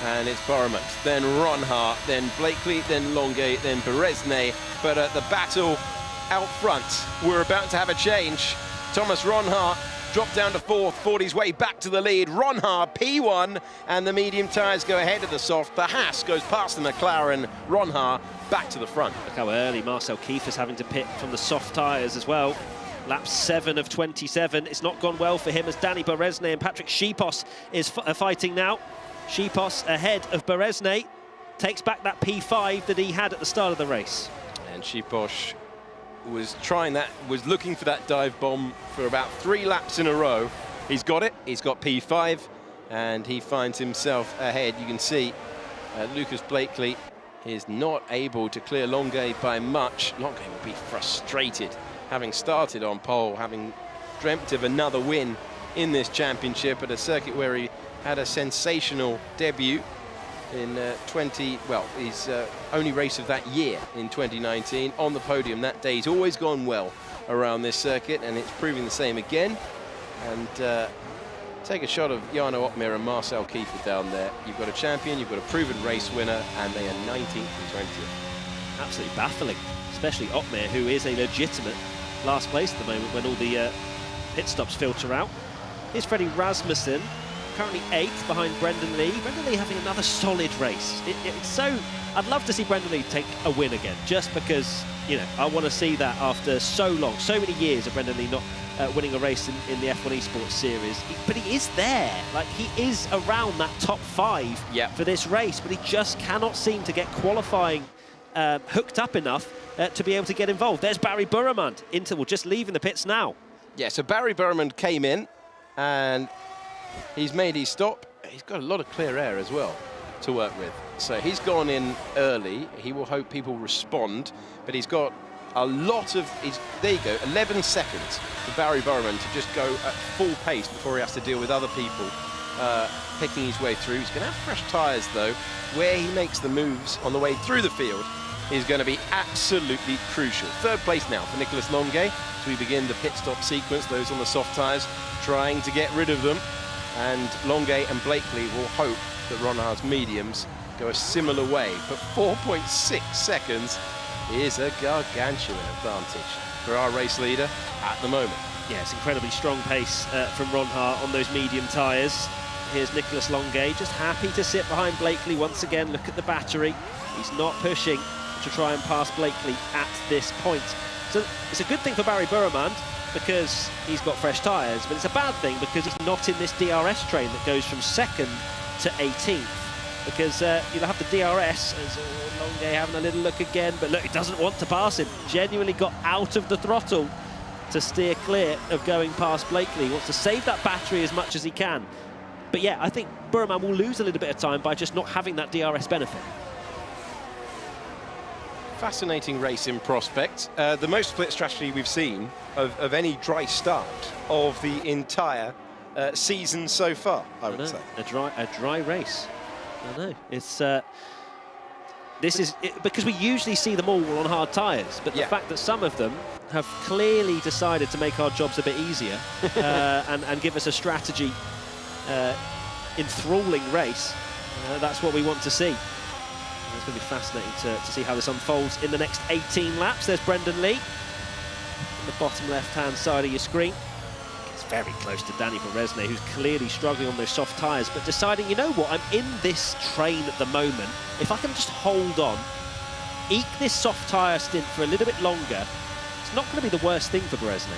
and it's Burman, then Ronhart, then Blakely, then Longay, then Beresne, but the battle out front, we're about to have a change. Thomas Ronhart dropped down to 4th, fought his way back to the lead. Ronhaar, P1, and the medium tyres go ahead of the soft. The Haas goes past the McLaren. Ronhaar back to the front. Look how early Marcel Kiefer's having to pit from the soft tyres as well. Lap 7 of 27. It's not gone well for him as Danny Beresne and Patrick Schipos is fighting now. Schipos ahead of Beresne, takes back that P5 that he had at the start of the race. And Schipos was looking for that dive bomb for about 3 laps in a row. He's got it, he's got P5, and he finds himself ahead. You can see Lucas Blakely is not able to clear Longuet by much. Longuet will be frustrated, having started on pole, having dreamt of another win in this championship at a circuit where he had a sensational debut in his only race of that year in 2019 on the podium that day. He's always gone well around this circuit, and it's proving the same again. And take a shot of Jarno Opmeer and Marcel Kiefer down there. You've got a champion, you've got a proven race winner, and they are 19th and 20th. Absolutely baffling, especially Opmeer, who is a legitimate last place at the moment when all the pit stops filter out. Here's Freddie Rasmussen, currently 8th behind Brendan Lee. Brendan Lee having another solid race. I'd love to see Brendan Lee take a win again, just because, you know, I want to see that after so long, so many years of Brendan Lee not winning a race in the F1 Esports series. But he is there, like he is around that top 5 for this race, but he just cannot seem to get qualifying hooked up enough to be able to get involved. There's Barry Burramund, just leaving the pits now. Yeah, so Barry Burramund came in and he's made his stop. He's got a lot of clear air as well to work with. So he's gone in early. He will hope people respond, but he's got a lot of, there you go, 11 seconds for Barry Burramund to just go at full pace before he has to deal with other people picking his way through. He's going to have fresh tyres though. Where he makes the moves on the way through the field is going to be absolutely crucial. 3rd place now for Nicolas Longuet as we begin the pit stop sequence. Those on the soft tyres trying to get rid of them. And Longuet and Blakely will hope that Ronhaar's mediums go a similar way. But 4.6 seconds is a gargantuan advantage for our race leader at the moment. Yeah, it's incredibly strong pace from Ronhaar on those medium tyres. Here's Nicolas Longuet, just happy to sit behind Blakely once again. Look at the battery. He's not pushing to try and pass Blakely at this point. So it's a good thing for Barry Burramund because he's got fresh tyres, but it's a bad thing because he's not in this DRS train that goes from 2nd to 18th. Because you'll have the DRS as Longuet having a little look again, but look, he doesn't want to pass him. Genuinely got out of the throttle to steer clear of going past Blakely. He wants to save that battery as much as he can. But yeah, I think Burramund will lose a little bit of time by just not having that DRS benefit. Fascinating race in prospect. The most split strategy we've seen of any dry start of the entire season so far, I would say. A dry race. I know. It's because we usually see them all on hard tyres, but the fact that some of them have clearly decided to make our jobs a bit easier and give us a strategy enthralling race, that's what we want to see. It's going to be fascinating to see how this unfolds in the next 18 laps. There's Brendan Lee on the bottom left-hand side of your screen. Gets very close to Danny Beresne, who's clearly struggling on those soft tyres, but deciding, you know what, I'm in this train at the moment. If I can just hold on, eke this soft tyre stint for a little bit longer, it's not going to be the worst thing for Beresne.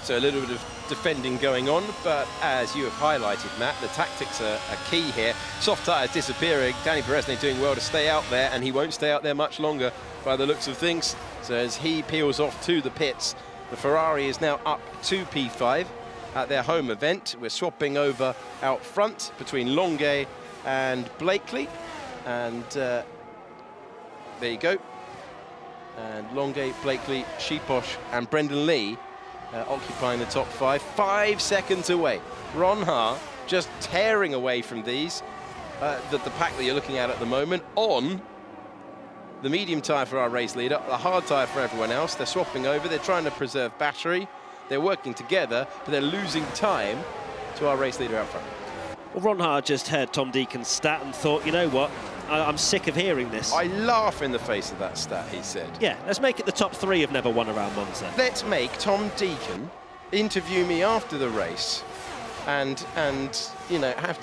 So a little bit of defending going on, but as you have highlighted, Matt, the tactics are key here. Soft tyres disappearing, Danny Beresne doing well to stay out there, and he won't stay out there much longer by the looks of things. So as he peels off to the pits, the Ferrari is now up to P5 at their home event. We're swapping over out front between Longuet and Blakely, and there you go. And Longuet, Blakely, Schipos and Brendan Lee occupying the top 5, 5 seconds away. Ronhaar just tearing away from these, the pack that you're looking at the moment, on the medium tyre for our race leader, the hard tyre for everyone else. They're swapping over, they're trying to preserve battery, they're working together, but they're losing time to our race leader out front. Well, Ronhaar just heard Tom Deacon's stat and thought, you know what, I'm sick of hearing this. I laugh in the face of that stat, he said. Yeah, let's make it the top 3 have never won around Monza. Let's make Tom Deacon interview me after the race, and you know have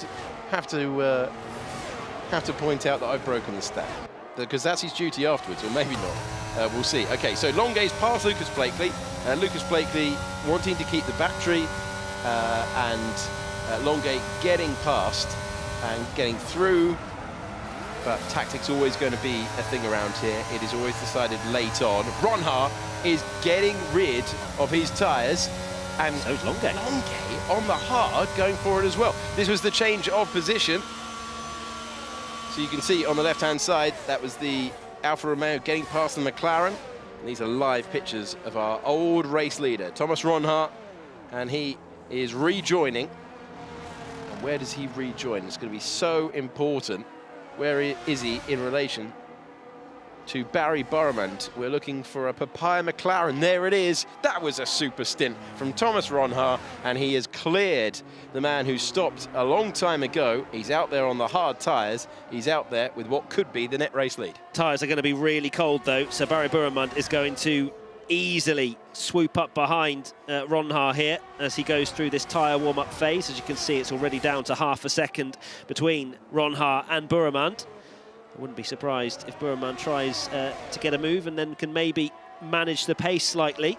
to point out that I've broken the stat, because that's his duty afterwards, or maybe not. We'll see. Okay, so Longate's past Lucas Blakely. Lucas Blakely wanting to keep the battery, and Longate getting past and getting through. But tactics always going to be a thing around here. It is always decided late on. Ronha is getting rid of his tyres, and so is Longate on the hard going for it as well. This was the change of position. So you can see on the left-hand side, that was the Alfa Romeo getting past the McLaren. And these are live pictures of our old race leader, Thomas Ronha, and he is rejoining. And where does he rejoin? It's going to be so important. Where is he in relation to Barry Burrament? We're looking for a Papaya McLaren. There it is. That was a super stint from Thomas Ronha, and he has cleared the man who stopped a long time ago. He's out there on the hard tyres. He's out there with what could be the net race lead. Tyres are going to be really cold, though, so Barry Burrament is going to easily swoop up behind Ronha here as he goes through this tyre warm-up phase. As you can see, it's already down to half a second between Ronha and Burrament. I wouldn't be surprised if Burrament tries to get a move and then can maybe manage the pace slightly.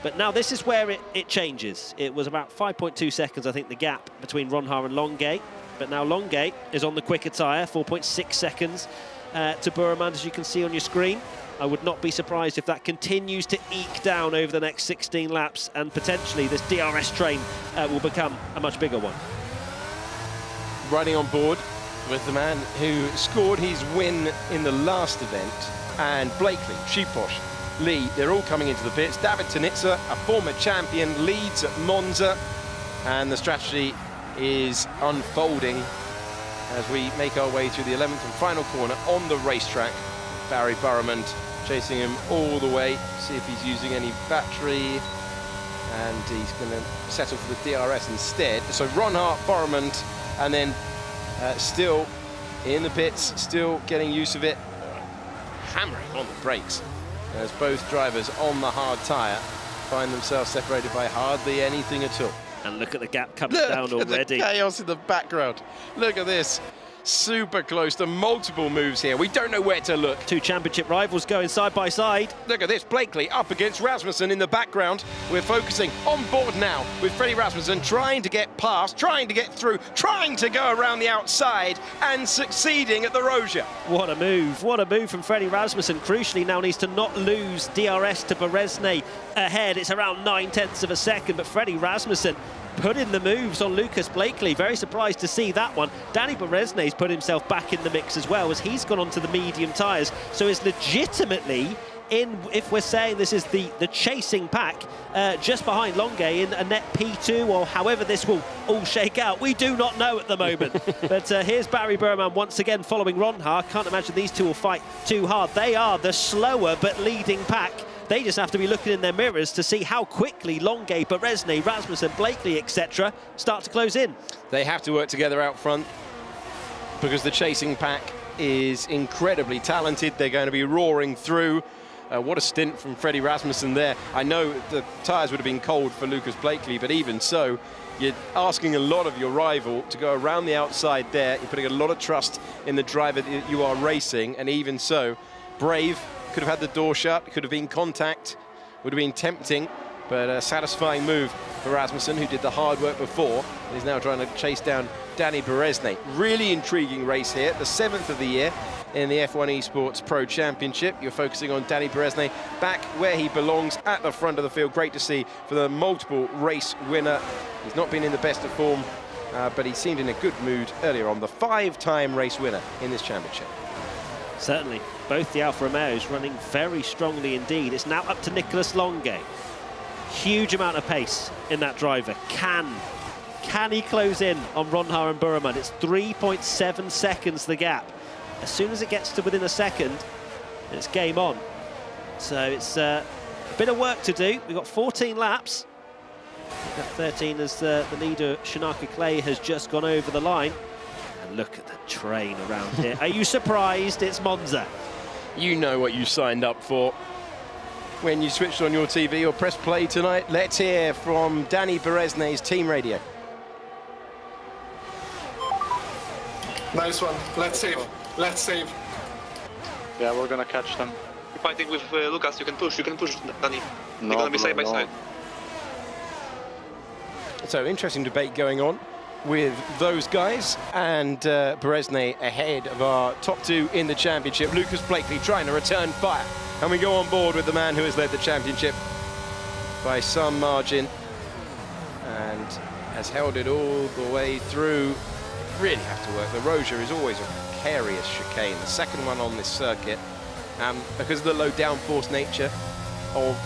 But now this is where it changes. It was about 5.2 seconds, I think, the gap between Ronha and Longate. But now Longate is on the quicker tyre, 4.6 seconds to Burrament, as you can see on your screen. I would not be surprised if that continues to eke down over the next 16 laps, and potentially this DRS train will become a much bigger one. Riding on board with the man who scored his win in the last event, and Blakely, Sheeposh, Lee, they're all coming into the pits. David Tanitza, a former champion, leads at Monza, and the strategy is unfolding as we make our way through the 11th and final corner on the racetrack. Barry Burrament chasing him all the way, see if he's using any battery, and he's going to settle for the DRS instead. So Ronha, Burrament, and then still in the pits, still getting use of it, hammering on the brakes as both drivers on the hard tyre find themselves separated by hardly anything at all. And look at the gap coming down already. Look at the chaos in the background. Look at this. Super close to multiple moves here. We don't know where to look. Two championship rivals going side by side. Look at this, Blakely up against Rasmussen in the background. We're focusing on board now with Freddie Rasmussen trying to get past, trying to get through, trying to go around the outside and succeeding at the Roja. What a move from Freddie Rasmussen. Crucially now needs to not lose DRS to Beresnay ahead. It's around 9/10 of a second, but Freddie Rasmussen put in the moves on Lucas Blakely. Very surprised to see that one. Danny Beresnay's put himself back in the mix as well, as he's gone onto the medium tyres. So is legitimately in, if we're saying this is the chasing pack, just behind Longay in a net P2, or however this will all shake out. We do not know at the moment. But here's Barry Burrament once again following Ronha. Can't imagine these two will fight too hard. They are the slower but leading pack. They just have to be looking in their mirrors to see how quickly Longay, Beresnay, Rasmussen, Blakely, etc. start to close in. They have to work together out front because the chasing pack is incredibly talented. They're going to be roaring through. What a stint from Freddie Rasmussen there. I know the tyres would have been cold for Lucas Blakely, but even so, you're asking a lot of your rival to go around the outside there. You're putting a lot of trust in the driver that you are racing, and even so, Brave could have had the door shut, could have been contact, would have been tempting, but a satisfying move for Rasmussen, who did the hard work before. He's now trying to chase down Danny Beresnay. Really intriguing race here, the 7th of the year in the F1 Esports Pro Championship. You're focusing on Danny Beresnay back where he belongs, at the front of the field. Great to see for the multiple race winner. He's not been in the best of form, but he seemed in a good mood earlier on. The 5-time race winner in this championship. Certainly, both the Alfa Romeos running very strongly indeed. It's now up to Nicholas Longay. Huge amount of pace in that driver. Can he close in on Ronha and Burrament? It's 3.7 seconds the gap. As soon as it gets to within a second, it's game on. So it's a bit of work to do. We've got 14 laps. That 13 as the leader, Shanaka Clay, has just gone over the line. And look at the train around here. Are you surprised it's Monza? You know what you signed up for. when you switched on your TV or press play tonight. Let's hear from Danny Bereznay's team radio. Nice one. Let's save. Let's save. Yeah, we're gonna catch them. You're fighting with Lucas. You can push, Danny. They're gonna be side by side. So, interesting debate going on with those guys, and Bereznay ahead of our top two in the championship. Lucas Blakely trying to return fire, and we go on board with the man who has led the championship by some margin and has held it all the way through. Really have to work. The Roja is always a precarious chicane, the second one on this circuit, because of the low downforce nature of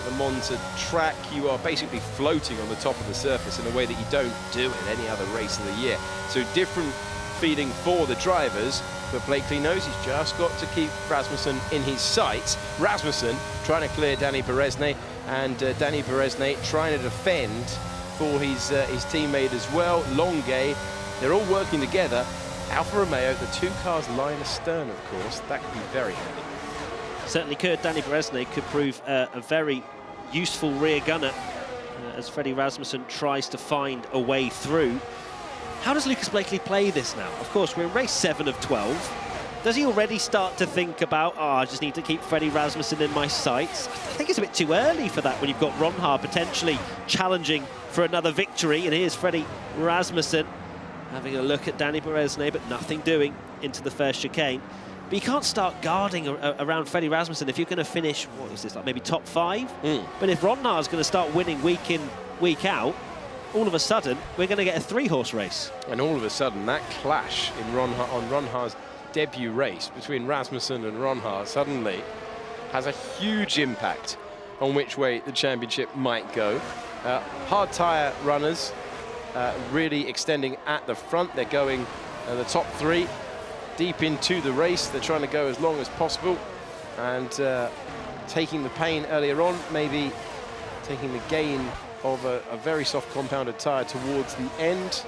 the Monza track. You are basically floating on the top of the surface in a way that you don't do in any other race of the year. So different feeling for the drivers, but Blakely knows he's just got to keep Rasmussen in his sights. Rasmussen trying to clear Danny Bereznay, and Danny Bereznay trying to defend for his teammate as well. Longuet, they're all working together. Alfa Romeo, the two cars line astern, of course. That could be very handy. Certainly could. Danny Bereznay could prove a very useful rear gunner as Freddie Rasmussen tries to find a way through. How does Lucas Blakely play this now? Of course, we're in race 7 of 12. Does he already start to think about, I just need to keep Freddie Rasmussen in my sights? I think it's a bit too early for that when you've got Ronhaar potentially challenging for another victory. And here's Freddie Rasmussen having a look at Danny Bereznay, but nothing doing into the first chicane. But you can't start guarding around Freddie Rasmussen if you're going to finish, what was this, like maybe top 5? But if Ronhaar is going to start winning week in, week out, all of a sudden, we're going to get a 3-horse race. And all of a sudden, that clash in on Ronhaar's debut race between Rasmussen and Ronhaar suddenly has a huge impact on which way the championship might go. Hard tyre runners really extending at the front. They're going the top 3 deep into the race. They're trying to go as long as possible and taking the pain earlier on, maybe taking the gain of a very soft compounded tyre towards the end.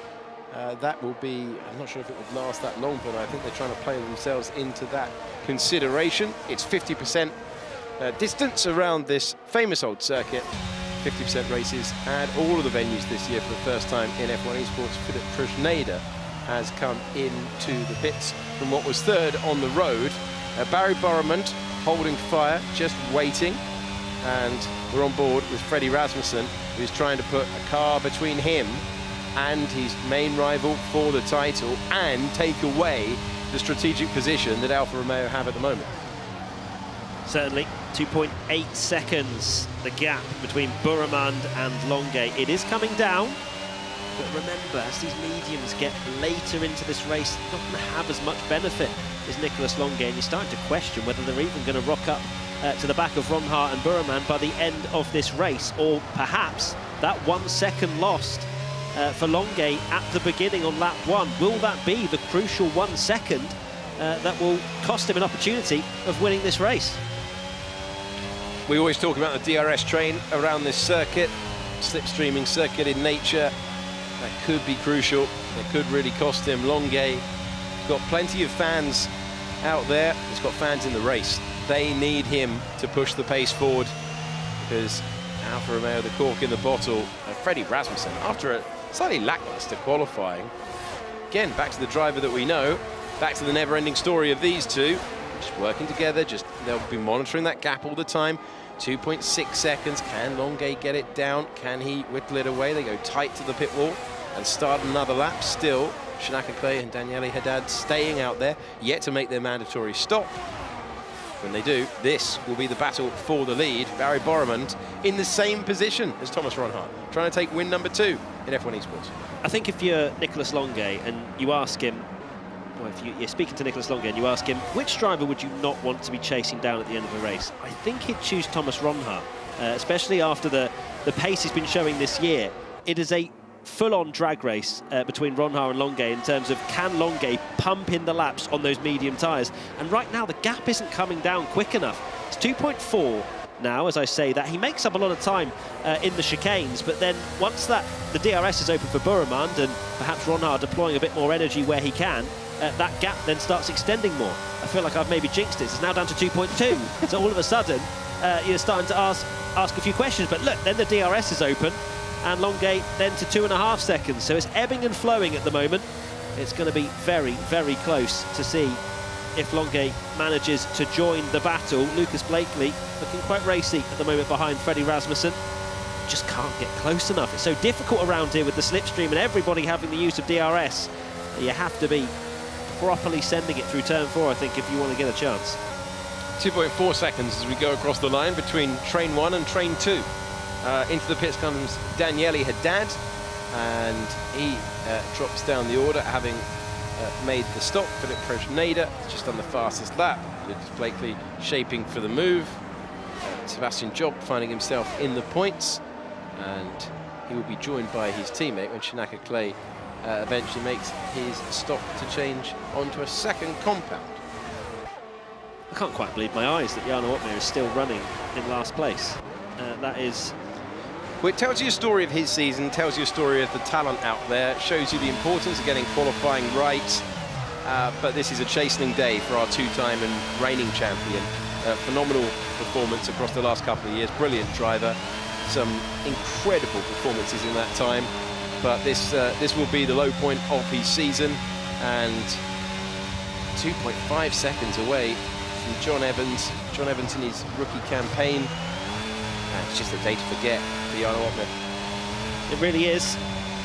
That will be, I'm not sure if it would last that long, but I think they're trying to play themselves into that consideration. It's 50% distance around this famous old circuit. 50% races at all of the venues this year for the first time in F1 Esports. Philip Trusneda has come into the pits from what was third on the road. Barry Borremond holding fire, just waiting. And we're on board with Freddie Rasmussen, who's trying to put a car between him and his main rival for the title and take away the strategic position that Alfa Romeo have at the moment. Certainly, 2.8 seconds, the gap between Borremond and Longuet. It is coming down, but remember, as these mediums get later into this race, not going to have as much benefit as Nicolas Longuet, and you're starting to question whether they're even going to rock up to the back of Ronhaar and Borremond by the end of this race, or perhaps that 1 second lost for Longuet at the beginning on lap 1. Will that be the crucial 1 second that will cost him an opportunity of winning this race? We always talk about the DRS train around this circuit, slipstreaming circuit in nature. That could be crucial. That could really cost him. Longuet got plenty of fans out there. He's got fans in the race. They need him to push the pace forward because Alfa Romeo, the cork in the bottle. Freddie Rasmussen, after a slightly lackluster qualifying, again, back to the driver that we know, back to the never-ending story of these two, just working together, they'll be monitoring that gap all the time. 2.6 seconds, can Longuet get it down? Can he whittle it away? They go tight to the pit wall and start another lap. Still, Shanaka Clay and Daniele Haddad staying out there, yet to make their mandatory stop. When they do, this will be the battle for the lead. Barry Borremond in the same position as Thomas Ronhaar, trying to take win number 2 in F1 Esports. I think if you're Nicolas Longuet and you ask him, well, if you're speaking to Nicolas Longuet and you ask him, which driver would you not want to be chasing down at the end of a race? I think he'd choose Thomas Ronhaar, especially after the pace he's been showing this year. It is a full-on drag race between Ronhaar and Longuet in terms of can Longuet pump in the laps on those medium tyres. And right now, the gap isn't coming down quick enough. It's 2.4 now, as I say that. He makes up a lot of time in the chicanes, but then once the DRS is open for Borremond and perhaps Ronhaar deploying a bit more energy where he can, that gap then starts extending more. I feel like I've maybe jinxed it. It's now down to 2.2. So all of a sudden, you're starting to ask a few questions. But look, then the DRS is open, and Longate then to 2.5 seconds. So it's ebbing and flowing at the moment. It's going to be very, very close to see if Longate manages to join the battle. Lucas Blakely looking quite racy at the moment behind Freddie Rasmussen. Just can't get close enough. It's so difficult around here with the slipstream and everybody having the use of DRS. You have to be properly sending it through turn 4, I think, if you want to get a chance. 2.4 seconds as we go across the line between train 1 and train 2. Into the pits comes Daniele Haddad, and he drops down the order, having made the stop. Philip Prejneda just on the fastest lap. Lucas Blakely shaping for the move. Sebastian Job finding himself in the points, and he will be joined by his teammate when Shinaka Clay eventually makes his stop to change onto a second compound. I can't quite believe my eyes that Jarno Opmeer is still running in last place. That is... Well, it tells you a story of his season, tells you a story of the talent out there, shows you the importance of getting qualifying right. But this is a chastening day for our two-time and reigning champion. Phenomenal performance across the last couple of years, brilliant driver, some incredible performances in that time. But this will be the low point of his season, and 2.5 seconds away from John Evans. John Evans in his rookie campaign. And it's just a day to forget for Jarno Opmeer. It really is.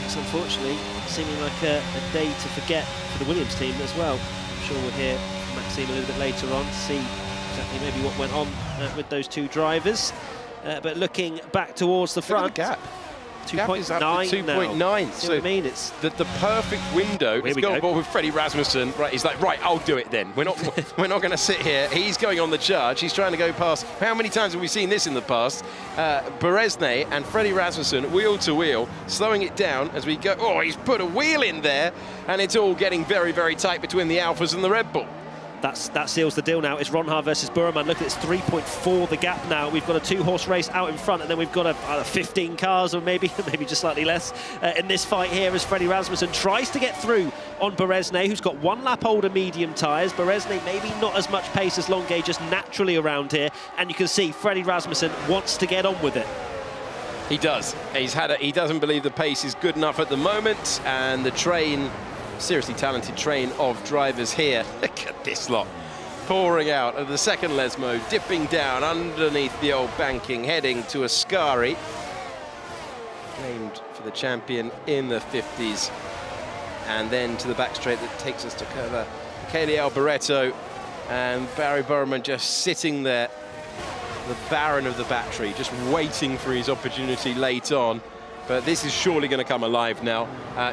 It's unfortunately seeming like a day to forget for the Williams team as well. I'm sure we'll hear from Maxime a little bit later on to see exactly maybe what went on with those two drivers. But looking back towards the front, gap. 2.9 2.9. So I mean, it's the perfect window. Let's go on board with Freddie Rasmussen. Right, he's like, right, I'll do it then. We're not going to sit here. He's going on the charge. He's trying to go past. How many times have we seen this in the past? Berezne and Freddie Rasmussen wheel to wheel, slowing it down as we go. Oh, he's put a wheel in there, and it's all getting very, very tight between the Alphas and the Red Bull. That seals the deal now. It's Ronhaar versus Burman. Look, it's 3.4 the gap now. We've got a two-horse race out in front, and then we've got 15 cars, or maybe just slightly less, in this fight here as Freddie Rasmussen tries to get through on Berezne, who's got 1 lap older medium tyres. Berezne maybe not as much pace as Longay just naturally around here, and you can see Freddie Rasmussen wants to get on with it. He does. He doesn't believe the pace is good enough at the moment, and the train, seriously talented train of drivers here. Look at this lot pouring out of the second Lesmo, dipping down underneath the old banking, heading to Ascari, named for the champion in the 50s, and then to the back straight that takes us to cover Michele Alboreto, and Barry Burman just sitting there, the Baron of the battery, just waiting for his opportunity late on. But this is surely going to come alive now.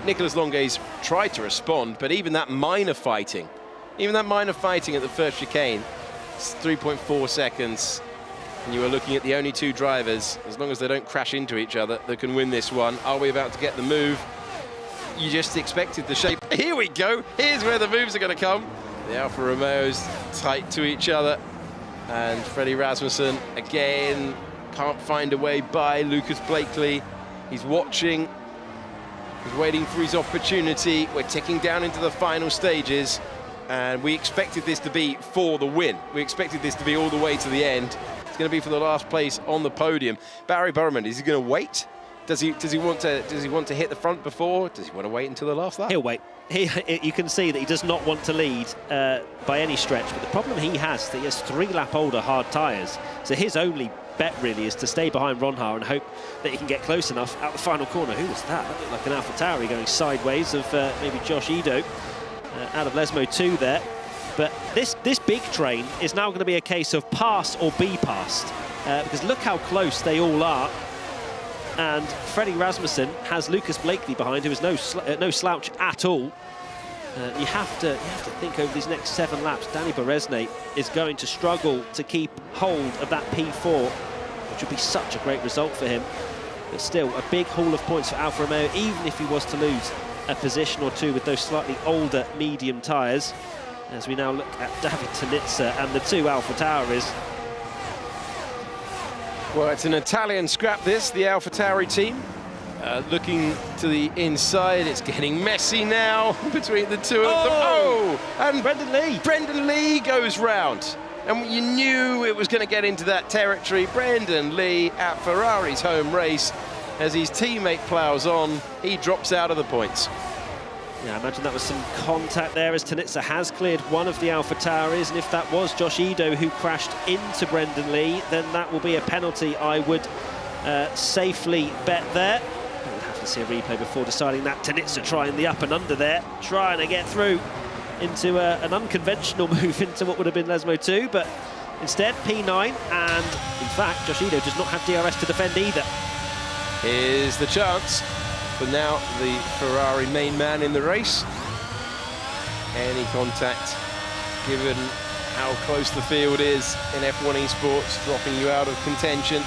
Nicolas Longay's tried to respond, but even that minor fighting at the first chicane, it's 3.4 seconds. And you are looking at the only two drivers, as long as they don't crash into each other, that can win this one. Are we about to get the move? You just expected the shape. Here we go. Here's where the moves are going to come. The Alfa Romeos tight to each other. And Freddie Rasmussen, again, can't find a way by Lucas Blakely. He's watching, he's waiting for his opportunity. We're ticking down into the final stages, and we expected this to be for the win. We expected this to be all the way to the end. It's going to be for the last place on the podium. Barry Burman, is he going to wait? Does he want to hit the front before? Does he want to wait until the last lap? He'll wait. You can see that he does not want to lead by any stretch. But the problem he has is that he has 3 lap older hard tyres. So his only bet really is to stay behind Ronhaar and hope that he can get close enough out the final corner. Who was that? That looked like an AlphaTauri going sideways of maybe Josh Ido out of Lesmo 2 there. But this big train is now going to be a case of pass or be passed, because look how close they all are. And Freddie Rasmussen has Lucas Blakely behind, who is no slouch at all. You have to think over these next 7 laps. Danny Berezne is going to struggle to keep hold of that P4, which would be such a great result for him. But still, a big haul of points for Alfa Romeo, even if he was to lose a position or 2 with those slightly older medium tyres. As we now look at David Tanitsa and the 2 AlphaTauris. Well, it's an Italian scrap this, the AlphaTauri team. Looking to the inside, it's getting messy now between the two of them. Oh, and Brendan Lee goes round. And you knew it was going to get into that territory. Brendan Lee at Ferrari's home race. As his teammate ploughs on, he drops out of the points. Yeah, I imagine that was some contact there as Tanitsa has cleared one of the AlphaTauris, and if that was Josh Ido who crashed into Brendan Lee, then that will be a penalty, I would safely bet there. I would have to see a replay before deciding that. Tanitsa trying the up and under there, trying to get through into an unconventional move into what would have been Lesmo 2, but instead P9, and in fact Josh Ido does not have DRS to defend either. Here's the chance for now the Ferrari main man in the race. Any contact, given how close the field is in F1 Esports, dropping you out of contention.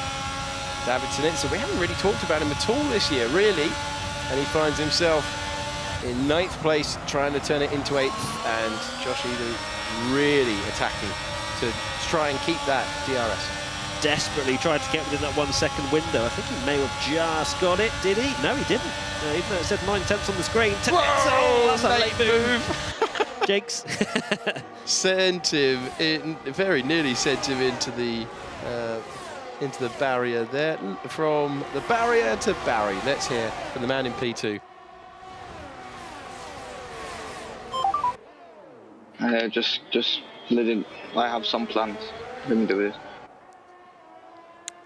David Tanitsa, we haven't really talked about him at all this year, really, and he finds himself in 9th place, trying to turn it into 8th, and Josh Ido really attacking to try and keep that DRS. Desperately tried to get within that 1 second window. I think he may have just got it, did he? No, he didn't. Even though it said 9/10 on the screen. Whoa, that's a late move. Jakes. Sent him in, very nearly sent him into the barrier there. From the barrier to Barry. Let's hear from the man in P2. Just let it. I have some plans. Let me do it.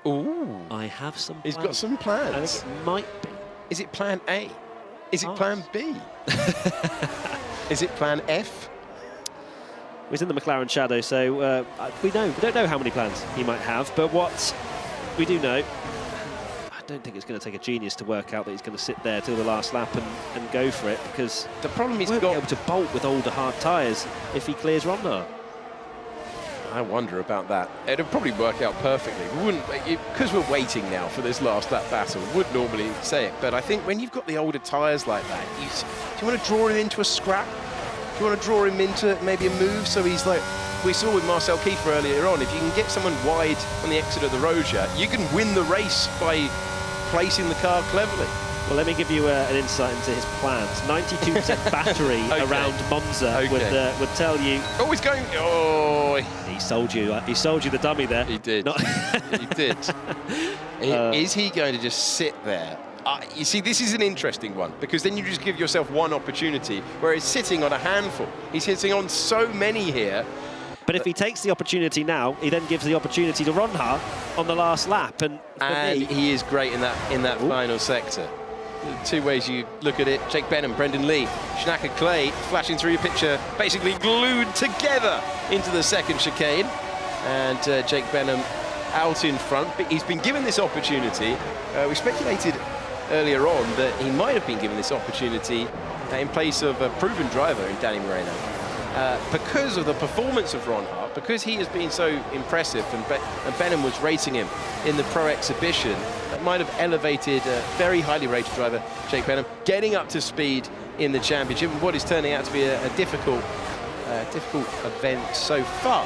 Ooh. I have some He's plans. got some plans. I think it might be. Is it plan A? Is it plan B? Is it plan F? He's in the McLaren shadow, so we don't know how many plans he might have, but what we do know, I don't think it's going to take a genius to work out that he's going to sit there till the last lap and go for it, because the problem he's won't got be able to bolt with older hard tyres if he clears Ronnar. I wonder about that. It'll probably work out perfectly. We wouldn't, because we're waiting now for this last lap battle, would normally say it, but I think when you've got the older tyres like that, do you want to draw him into a scrap? Do you want to draw him into maybe a move so he's like, we saw with Marcel Kiefer earlier on, if you can get someone wide on the exit of the Roja, you can win the race by placing the car cleverly. Well, let me give you an insight into his plans. 92% battery around Monza would tell you. Oh, he's going. Oh, he sold you. He sold you the dummy there. He did. He did. Is he going to just sit there? You see, this is an interesting one, because then you just give yourself one opportunity, where he's sitting on a handful. He's sitting on so many here. But if he takes the opportunity now, he then gives the opportunity to Ronnar on the last lap, and he is great in that final sector. Two ways you look at it: Jake Benham, Brendan Lee, Schnacke Clay flashing through your picture, basically glued together into the second chicane, and Jake Benham out in front. But he's been given this opportunity. We speculated earlier on that he might have been given this opportunity in place of a proven driver in Danny Moreno. Because of the performance of Ron Hart, because he has been so impressive, and Benham was racing him in the Pro Exhibition, that might have elevated a very highly rated driver, Jake Benham, getting up to speed in the championship, and what is turning out to be a difficult event so far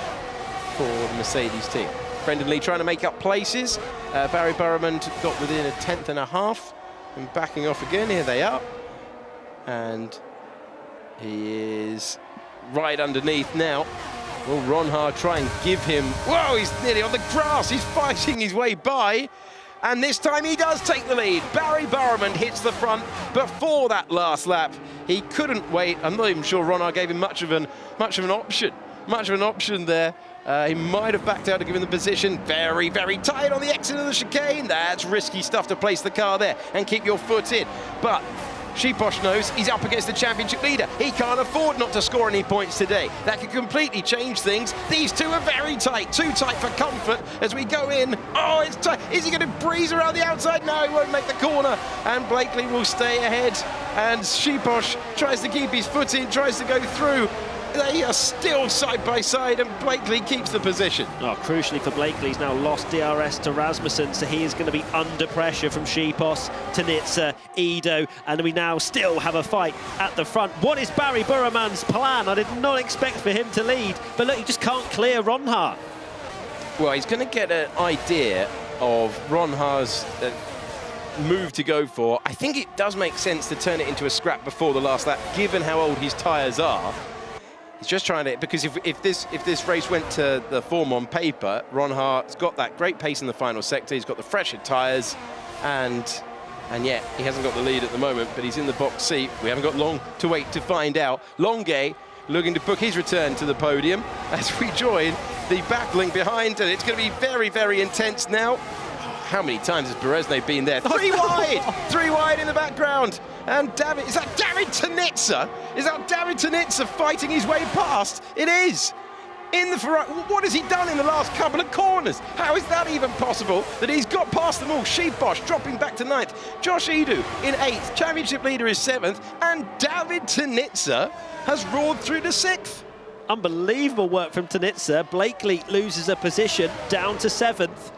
for the Mercedes team. Brendan Lee trying to make up places. Barry Burman got within a 10th and a half, and backing off again. Here they are, and he is right underneath now. Will Ronhard try and give him... Whoa, he's nearly on the grass. He's fighting his way by. And this time he does take the lead. Barry Burman hits the front before that last lap. He couldn't wait. I'm not even sure Ronhard gave him much of an option there. He might have backed out to give him the position. Very, very tight on the exit of the chicane. That's risky stuff to place the car there and keep your foot in. But Sheeposh knows he's up against the championship leader. He can't afford not to score any points today. That could completely change things. These two are very tight, too tight for comfort as we go in. Oh, it's tight. Is he going to breeze around the outside? No, he won't make the corner. And Blakely will stay ahead. And Sheeposh tries to keep his foot in, tries to go through. They are still side by side, and Blakely keeps the position. Oh, crucially for Blakely, he's now lost DRS to Rasmussen, so he is going to be under pressure from Sheepos, Tanitsa, Ido, and we now still have a fight at the front. What is Barry Burman's plan? I did not expect for him to lead, but look, he just can't clear Ronhard. Well, he's going to get an idea of Ronhard's move to go for. I think it does make sense to turn it into a scrap before the last lap, given how old his tyres are. He's just trying to, because if this race went to the form on paper, Ron Hart's got that great pace in the final sector. He's got the fresher tyres, and yet he hasn't got the lead at the moment, but he's in the box seat. We haven't got long to wait to find out. Longuet looking to book his return to the podium as we join the backlink behind, and it's going to be very, very intense now. How many times has Beresne been there? 3 wide! 3 wide in the background. And is that David Tanitsa? Is that David Tanitsa fighting his way past? It is! In the Ferrari. What has he done in the last couple of corners? How is that even possible that he's got past them all? Sheeposh dropping back to 9th. Josh Edu in 8th. Championship leader is 7th. And David Tanitsa has roared through to 6th. Unbelievable work from Tanitsa. Blakely loses a position down to 7th.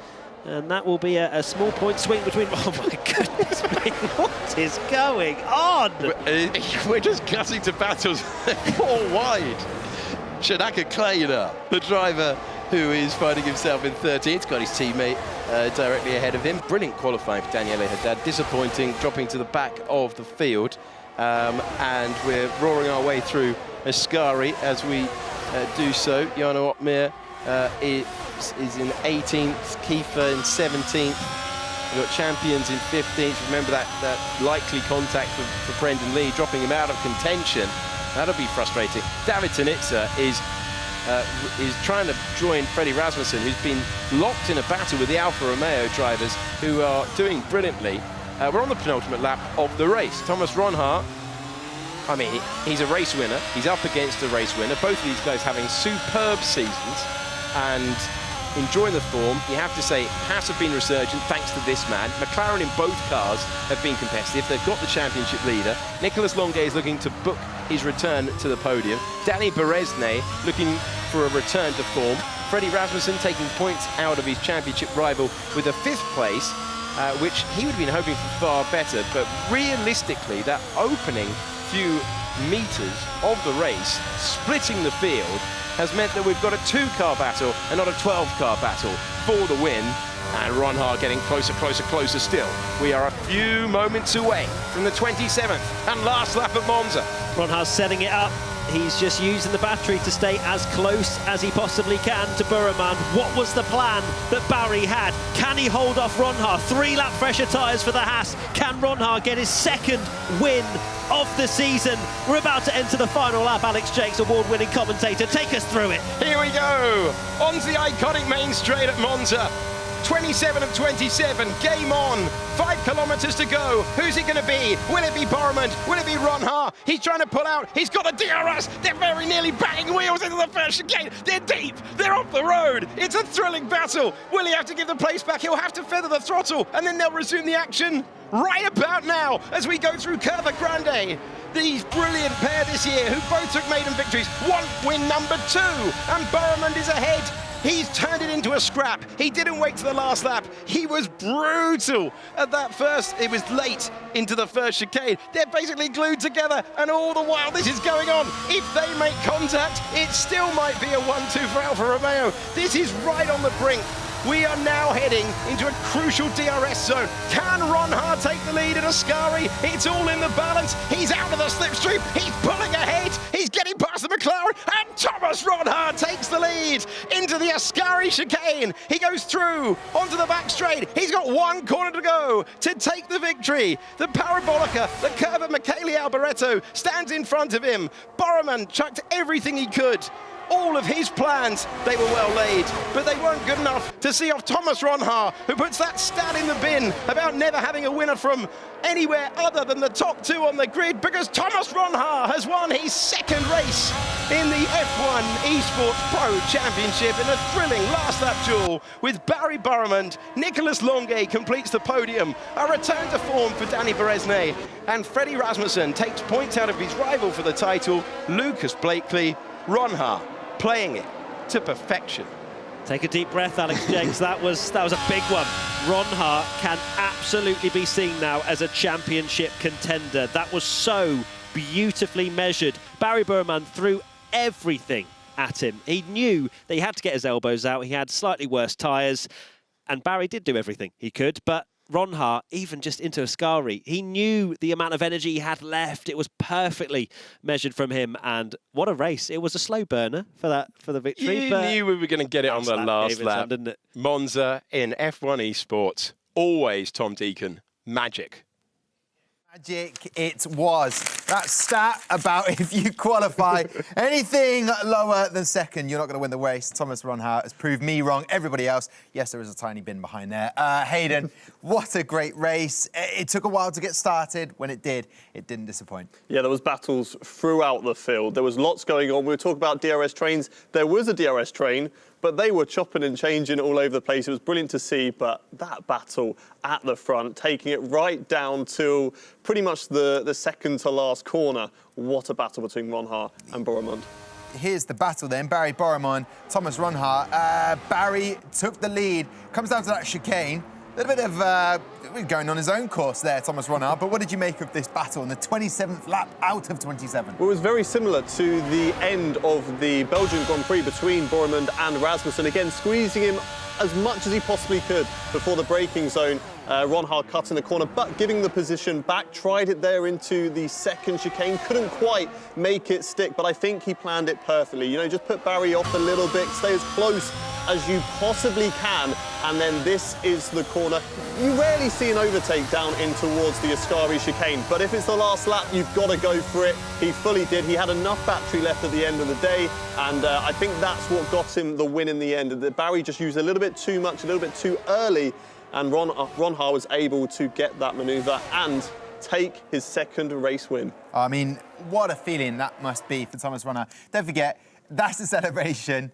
And that will be a small point swing between... Oh, my goodness me, what is going on? We're just cutting to battles 4 wide. Shanaka Kleiner, the driver who is finding himself in 13th, got his teammate directly ahead of him. Brilliant qualifying for Daniele Haddad. Disappointing, dropping to the back of the field. And we're roaring our way through Ascari as we do so. Jarno Opmeer is in 18th, Kiefer in 17th. We've got Champions in 15th. Remember that likely contact for Brendan Lee, dropping him out of contention. That'll be frustrating. David Tanitsa is trying to join Freddie Rasmussen, who's been locked in a battle with the Alfa Romeo drivers, who are doing brilliantly. We're on the penultimate lap of the race. Thomas Ronhaar, I mean, he's a race winner. He's up against a race winner. Both of these guys having superb seasons and enjoying the form. You have to say, Haas have been resurgent thanks to this man. McLaren in both cars have been competitive. They've got the championship leader. Nicolas Longuet is looking to book his return to the podium. Danny Beresne looking for a return to form. Freddie Rasmussen taking points out of his championship rival with a 5th place, which he would have been hoping for far better. But realistically, that opening few meters of the race, splitting the field, has meant that we've got a 2-car battle and not a 12-car battle for the win. And Ronhaar getting closer, closer, closer still. We are a few moments away from the 27th and last lap at Monza. Ronhaar's setting it up. He's just using the battery to stay as close as he possibly can to Burman. What was the plan that Barry had? Can he hold off Ronhaar? 3-lap fresher tyres for the Haas. Can Ronhaar get his 2nd win of the season? We're about to enter the final lap. Alex Jakes, award-winning commentator, take us through it. Here we go. Onto the iconic main straight at Monza. 27 of 27, game on. 5 kilometers to go. Who's it going to be? Will it be Boromond? Will it be Ronhaar? He's trying to pull out. He's got a DRS. They're very nearly banging wheels into the first chicane. They're deep. They're off the road. It's a thrilling battle. Will he have to give the place back? He'll have to feather the throttle, and then they'll resume the action right about now as we go through Curva Grande. These brilliant pair this year who both took maiden victories. One win number 2, and Boromond is ahead. He's turned it into a scrap. He didn't wait to the last lap. He was brutal at that first. It was late into the first chicane. They're basically glued together, and all the while this is going on. If they make contact, it still might be a 1-2 for Alfa Romeo. This is right on the brink. We are now heading into a crucial DRS zone. Can Ronhaar take the lead at Ascari? It's all in the balance. He's out of the slipstream. He's pulling ahead. He's getting past the McLaren, and Thomas Ronhaar takes the lead into the Ascari chicane. He goes through onto the back straight. He's got 1 corner to go to take the victory. The Parabolica, the curve of Michele Alboreto stands in front of him. Boromond chucked everything he could. All of his plans, they were well laid, but they weren't good enough to see off Thomas Ronhaar, who puts that stat in the bin about never having a winner from anywhere other than the top 2 on the grid, because Thomas Ronhaar has won his 2nd race in the F1 Esports Pro Championship in a thrilling last lap duel with Barry Boromond. Nicolas Longuet completes the podium, a return to form for Danny Beresne, and Freddie Rasmussen takes points out of his rival for the title, Lucas Blakely. Ronhaar playing it to perfection. Take a deep breath, Alex Jakes. That was a big one. Ronhaar can absolutely be seen now as a championship contender. That was so beautifully measured. Barry Burman threw everything at him. He knew that he had to get his elbows out. He had slightly worse tyres, and Barry did do everything he could, but Ronha, even just into Ascari, he knew the amount of energy he had left. It was perfectly measured from him, and what a race. It was a slow burner for the victory. You knew we were going to get it on the last lap, didn't it? Monza in F1 Esports. Always Tom Deacon. Magic. Magic it was. That stat about if you qualify anything lower than second, you're not going to win the race. Thomas Ronha has proved me wrong, everybody else. Yes, there is a tiny bin behind there. Hayden, what a great race. It took a while to get started. When it did, it didn't disappoint. Yeah, there was battles throughout the field. There was lots going on. We were talking about DRS trains. There was a DRS train, but they were chopping and changing all over the place. It was brilliant to see, but that battle at the front, taking it right down to pretty much the second to last corner. What a battle between Ronha and Boromund. Here's the battle then. Barry Boromund, Thomas Ronha. Barry took the lead. Comes down to that chicane. A little bit of going on his own course there, Thomas Ronha. But what did you make of this battle on the 27th lap out of 27? Well, it was very similar to the end of the Belgian Grand Prix between Boromund and Rasmussen. Again, squeezing him as much as he possibly could before the braking zone. Ronha cut in the corner, but giving the position back, tried it there into the second chicane, couldn't quite make it stick, but I think he planned it perfectly. You know, just put Barry off a little bit, stay as close as you possibly can, and then this is the corner. You rarely see an overtake down in towards the Ascari chicane, but if it's the last lap, you've got to go for it. He fully did. He had enough battery left at the end of the day, and I think that's what got him the win in the end. Barry just used a little bit too much, a little bit too early, and Ronha was able to get that manoeuvre and take his second race win. I mean, what a feeling that must be for Thomas Ronha. Don't forget, that's the celebration.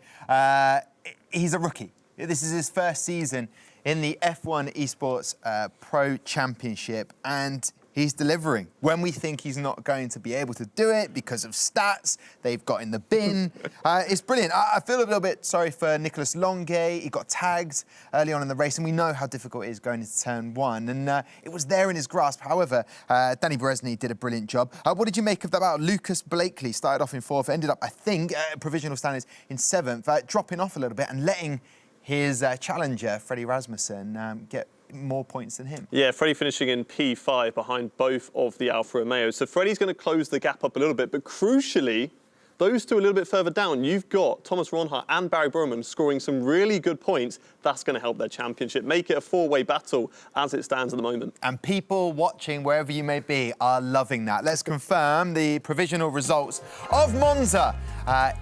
He's a rookie. This is his first season in the F1 Esports Pro Championship, and he's delivering. When we think he's not going to be able to do it because of stats they've got in the bin, it's brilliant. I feel a little bit sorry for Nicolas Longuet. He got tagged early on in the race, and we know how difficult it is going into turn one, and it was there in his grasp. However, Danny Beresny did a brilliant job. What did you make of that battle? Lucas Blakely started off in fourth, ended up, I think, provisional standings in seventh, dropping off a little bit and letting his challenger, Freddie Rasmussen, get more points than him. Yeah, Freddie finishing in P5 behind both of the Alfa Romeos. So Freddie's going to close the gap up a little bit, but crucially, those two a little bit further down, you've got Thomas Ronha and Barry Boromund scoring some really good points. That's going to help their championship, make it a four-way battle as it stands at the moment. And people watching, wherever you may be, are loving that. Let's confirm the provisional results of Monza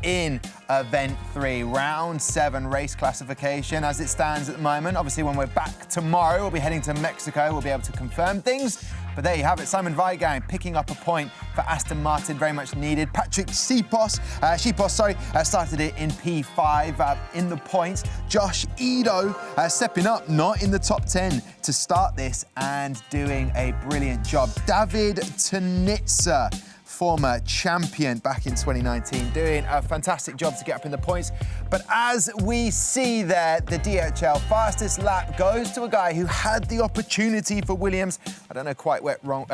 in Event 3, Round 7 race classification as it stands at the moment. Obviously, when we're back tomorrow, we'll be heading to Mexico. We'll be able to confirm things. But there you have it, Simon Weigand picking up a point for Aston Martin, very much needed. Patrick Schipos started it in P5 in the points. Josh Edo stepping up, not in the top 10 to start this and doing a brilliant job. David Tunitsa, former champion back in 2019, doing a fantastic job to get up in the points. But as we see there, the DHL fastest lap goes to a guy who had the opportunity for Williams. I don't know quite went wrong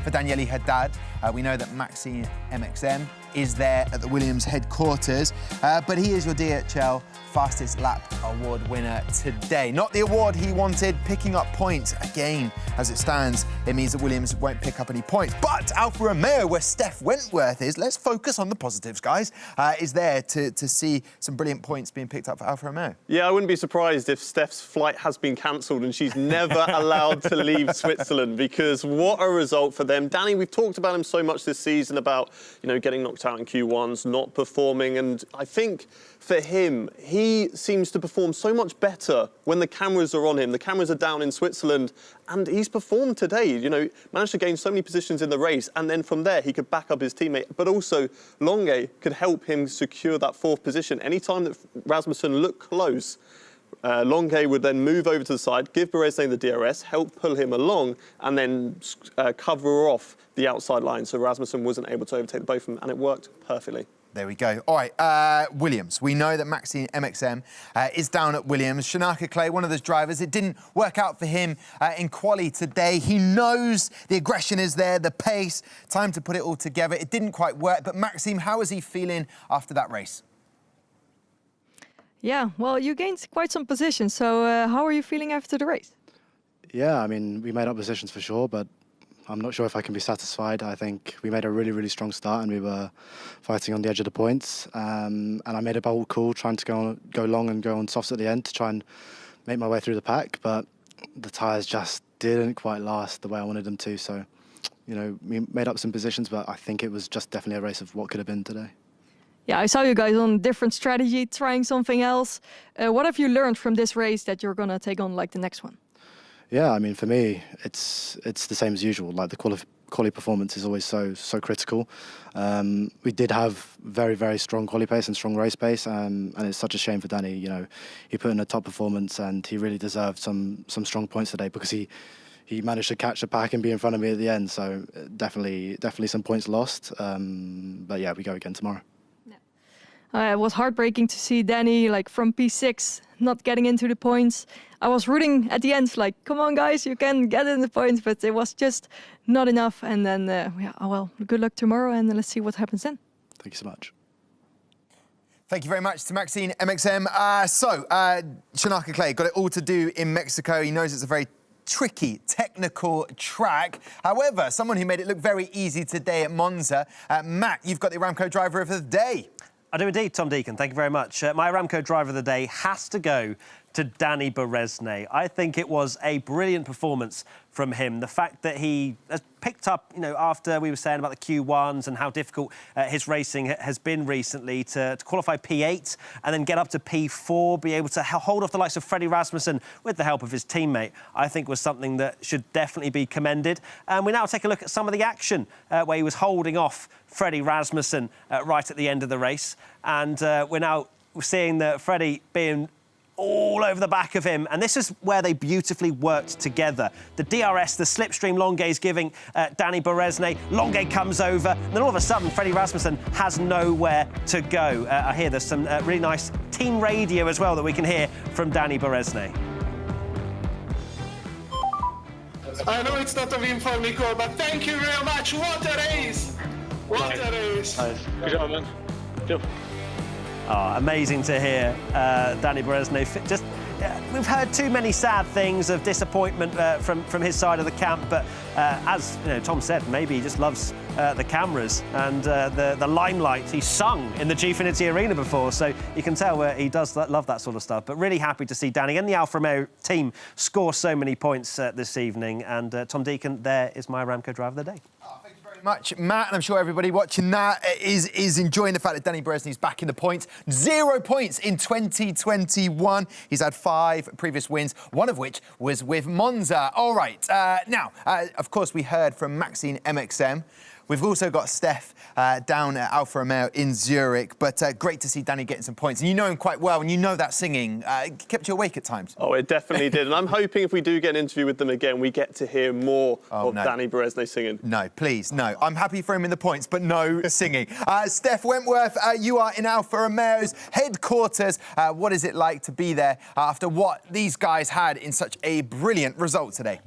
for Daniele Haddad. We know that Maxime MXM is there at the Williams headquarters, but he is your DHL fastest lap award winner today. Not the award he wanted, picking up points. Again, as it stands, it means that Williams won't pick up any points. But Alfa Romeo, where Steph Wentworth is, let's focus on the positives, guys, is there to see some brilliant points being picked up for Alfa Romeo. Yeah, I wouldn't be surprised if Steph's flight has been cancelled and she's never allowed to leave Switzerland, because what a result for them. Danny, we've talked about him so much this season about, you know, getting knocked out in Q1s, not performing, and I think for him, he seems to perform so much better when the cameras are on him. The cameras are down in Switzerland, and he's performed today. You know, managed to gain so many positions in the race, and then from there, he could back up his teammate. But also, Longuet could help him secure that fourth position. Anytime that Rasmussen looked close, Longuet would then move over to the side, give Beresny the DRS, help pull him along, and then cover off the outside line. So Rasmussen wasn't able to overtake both of them, and it worked perfectly. There we go. All right, Williams. We know that Maxime MXM is down at Williams. Shanaka Clay, one of those drivers, it didn't work out for him in quali today. He knows the aggression is there, the pace, time to put it all together. It didn't quite work. But Maxime, how is he feeling after that race? Yeah, well, you gained quite some positions. So how are you feeling after the race? Yeah, I mean, we made up positions for sure, but I'm not sure if I can be satisfied. I think we made a really, really strong start and we were fighting on the edge of the points. And I made a bold call trying to go long and go on softs at the end to try and make my way through the pack, but the tyres just didn't quite last the way I wanted them to. So, you know, we made up some positions, but I think it was just definitely a race of what could have been today. Yeah, I saw you guys on a different strategy, trying something else. What have you learned from this race that you're going to take on like the next one? Yeah, I mean, for me, it's the same as usual. Like the quali performance is always so critical. We did have very, very strong quali pace and strong race pace, and it's such a shame for Danny. You know, he put in a top performance and he really deserved some strong points today because he managed to catch the pack and be in front of me at the end. So definitely some points lost. But yeah, we go again tomorrow. It was heartbreaking to see Danny like from P6 not getting into the points. I was rooting at the end, like, come on guys, you can get in the points, but it was just not enough. And then, yeah, oh well, good luck tomorrow and let's see what happens then. Thank you so much. Thank you very much to Maxine MXM. Shanaka Clay got it all to do in Mexico. He knows it's a very tricky, technical track. However, someone who made it look very easy today at Monza. Matt, you've got the Aramco driver of the day. I do indeed, Tom Deacon. Thank you very much. My Aramco driver of the day has to go to Danny Beresne. I think it was a brilliant performance from him. The fact that he has picked up, you know, after we were saying about the Q1s and how difficult his racing has been recently to qualify P8 and then get up to P4, be able to hold off the likes of Freddie Rasmussen with the help of his teammate, I think was something that should definitely be commended. And we now take a look at some of the action where he was holding off Freddie Rasmussen right at the end of the race. And we're now seeing that Freddie being all over the back of him, and this is where they beautifully worked together. The DRS, the slipstream Longuet's giving Danny Beresne. Longuet comes over, and then all of a sudden, Freddie Rasmussen has nowhere to go. I hear there's some really nice team radio as well that we can hear from Danny Beresne. I know it's not a win for Nico, but thank you very much. What a race! What a race! Nice. Good job, man. Good. Oh, amazing to hear Danny Beresne. Just, we've heard too many sad things of disappointment from his side of the camp, but as you know, Tom said, maybe he just loves the cameras and the limelight. He's sung in the Gfinity Arena before, so you can tell he does love that sort of stuff. But really happy to see Danny and the Alfa Romeo team score so many points this evening. And Tom Deacon, there is my Aramco driver of the day. Much, Matt, and I'm sure everybody watching that is enjoying the fact that Danny Beresne is back in the points. 0 points in 2021. He's had 5 previous wins, one of which was with Monza. All right, now, of course, we heard from Maxine MXM. We've also got Steph down at Alfa Romeo in Zurich, but great to see Danny getting some points. And you know him quite well, and you know that singing kept you awake at times. Oh, it definitely did. And I'm hoping if we do get an interview with them again, we get to hear more of Danny Beresne singing. No, please, no. I'm happy for him in the points, but no singing. Steph Wentworth, you are in Alfa Romeo's headquarters. What is it like to be there after what these guys had in such a brilliant result today?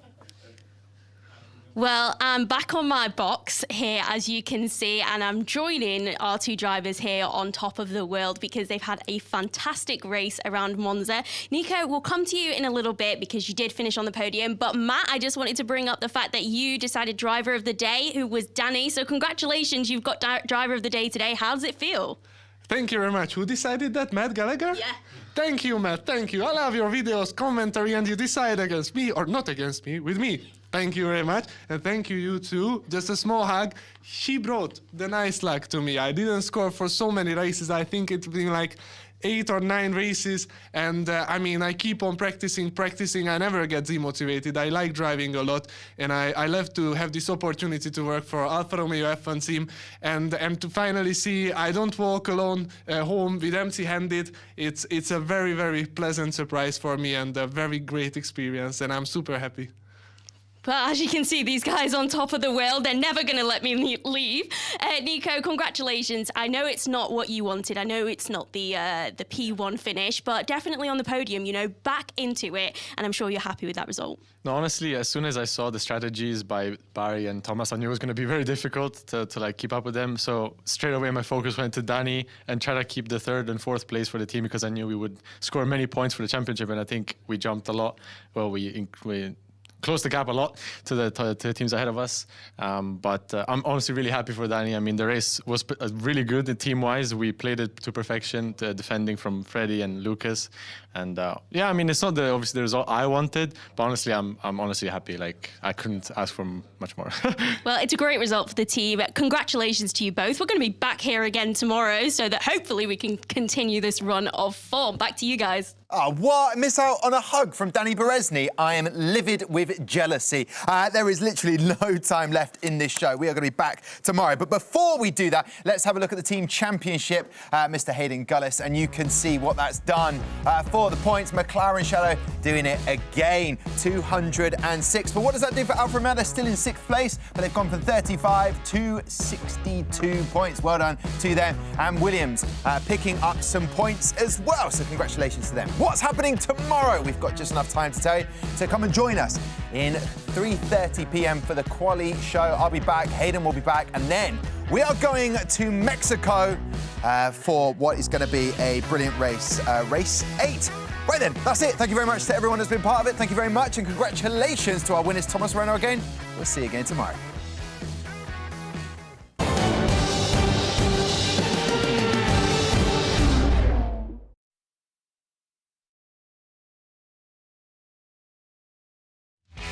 Well, I'm back on my box here, as you can see, and I'm joining our 2 drivers here on top of the world because they've had a fantastic race around Monza. Nico, we'll come to you in a little bit because you did finish on the podium. But Matt, I just wanted to bring up the fact that you decided driver of the day, who was Danny. So congratulations, you've got driver of the day today. How does it feel? Thank you very much. Who decided that, Matt Gallagher? Yeah. Thank you, Matt. Thank you. I love your videos, commentary, and you decide against me, or not against me, with me. Thank you very much. And thank you too. Just a small hug. She brought the nice luck to me. I didn't score for so many races. I think it's been like 8 or 9 races. And I mean, I keep on practicing. I never get demotivated. I like driving a lot. And I love to have this opportunity to work for Alfa Romeo F1 team. And to finally see I don't walk alone home with empty-handed. It's a very, very pleasant surprise for me and a very great experience. And I'm super happy. But as you can see, these guys on top of the world, they're never going to let me leave. Nico, congratulations. I know it's not what you wanted. I know it's not the P1 finish, but definitely on the podium, you know, back into it. And I'm sure you're happy with that result. No, honestly, as soon as I saw the strategies by Barry and Thomas, I knew it was going to be very difficult to like keep up with them. So straight away, my focus went to Danny and try to keep the 3rd and 4th place for the team because I knew we would score many points for the championship. And I think we jumped a lot. Well, we closed the gap a lot to the teams ahead of us. But I'm honestly really happy for Danny. I mean, the race was really good team-wise. We played it to perfection, defending from Freddie and Lucas. And yeah, I mean, it's not obviously the result I wanted, but honestly, I'm honestly happy. Like, I couldn't ask for much more. Well, it's a great result for the team. Congratulations to you both. We're going to be back here again tomorrow so that hopefully we can continue this run of form. Back to you guys. Oh, what? Miss out on a hug from Danny Berezny. I am livid with jealousy. There is literally no time left in this show. We are going to be back tomorrow. But before we do that, let's have a look at the team championship, Mr. Hayden Gullis, and you can see what that's done for the points. McLaren Shadow doing it again, 206. But what does that do for Alfa Romeo? They're still in 6th place, but they've gone from 35 to 62 points. Well done to them. And Williams picking up some points as well. So congratulations to them. What's happening tomorrow? We've got just enough time to tell you. So come and join us in 3:30 p.m. for the Quali show. I'll be back, Hayden will be back, and then we are going to Mexico for what is going to be a brilliant race, race 8. Right then, that's it. Thank you very much to everyone that's been part of it. Thank you very much, and congratulations to our winners, Thomas Renault again. We'll see you again tomorrow.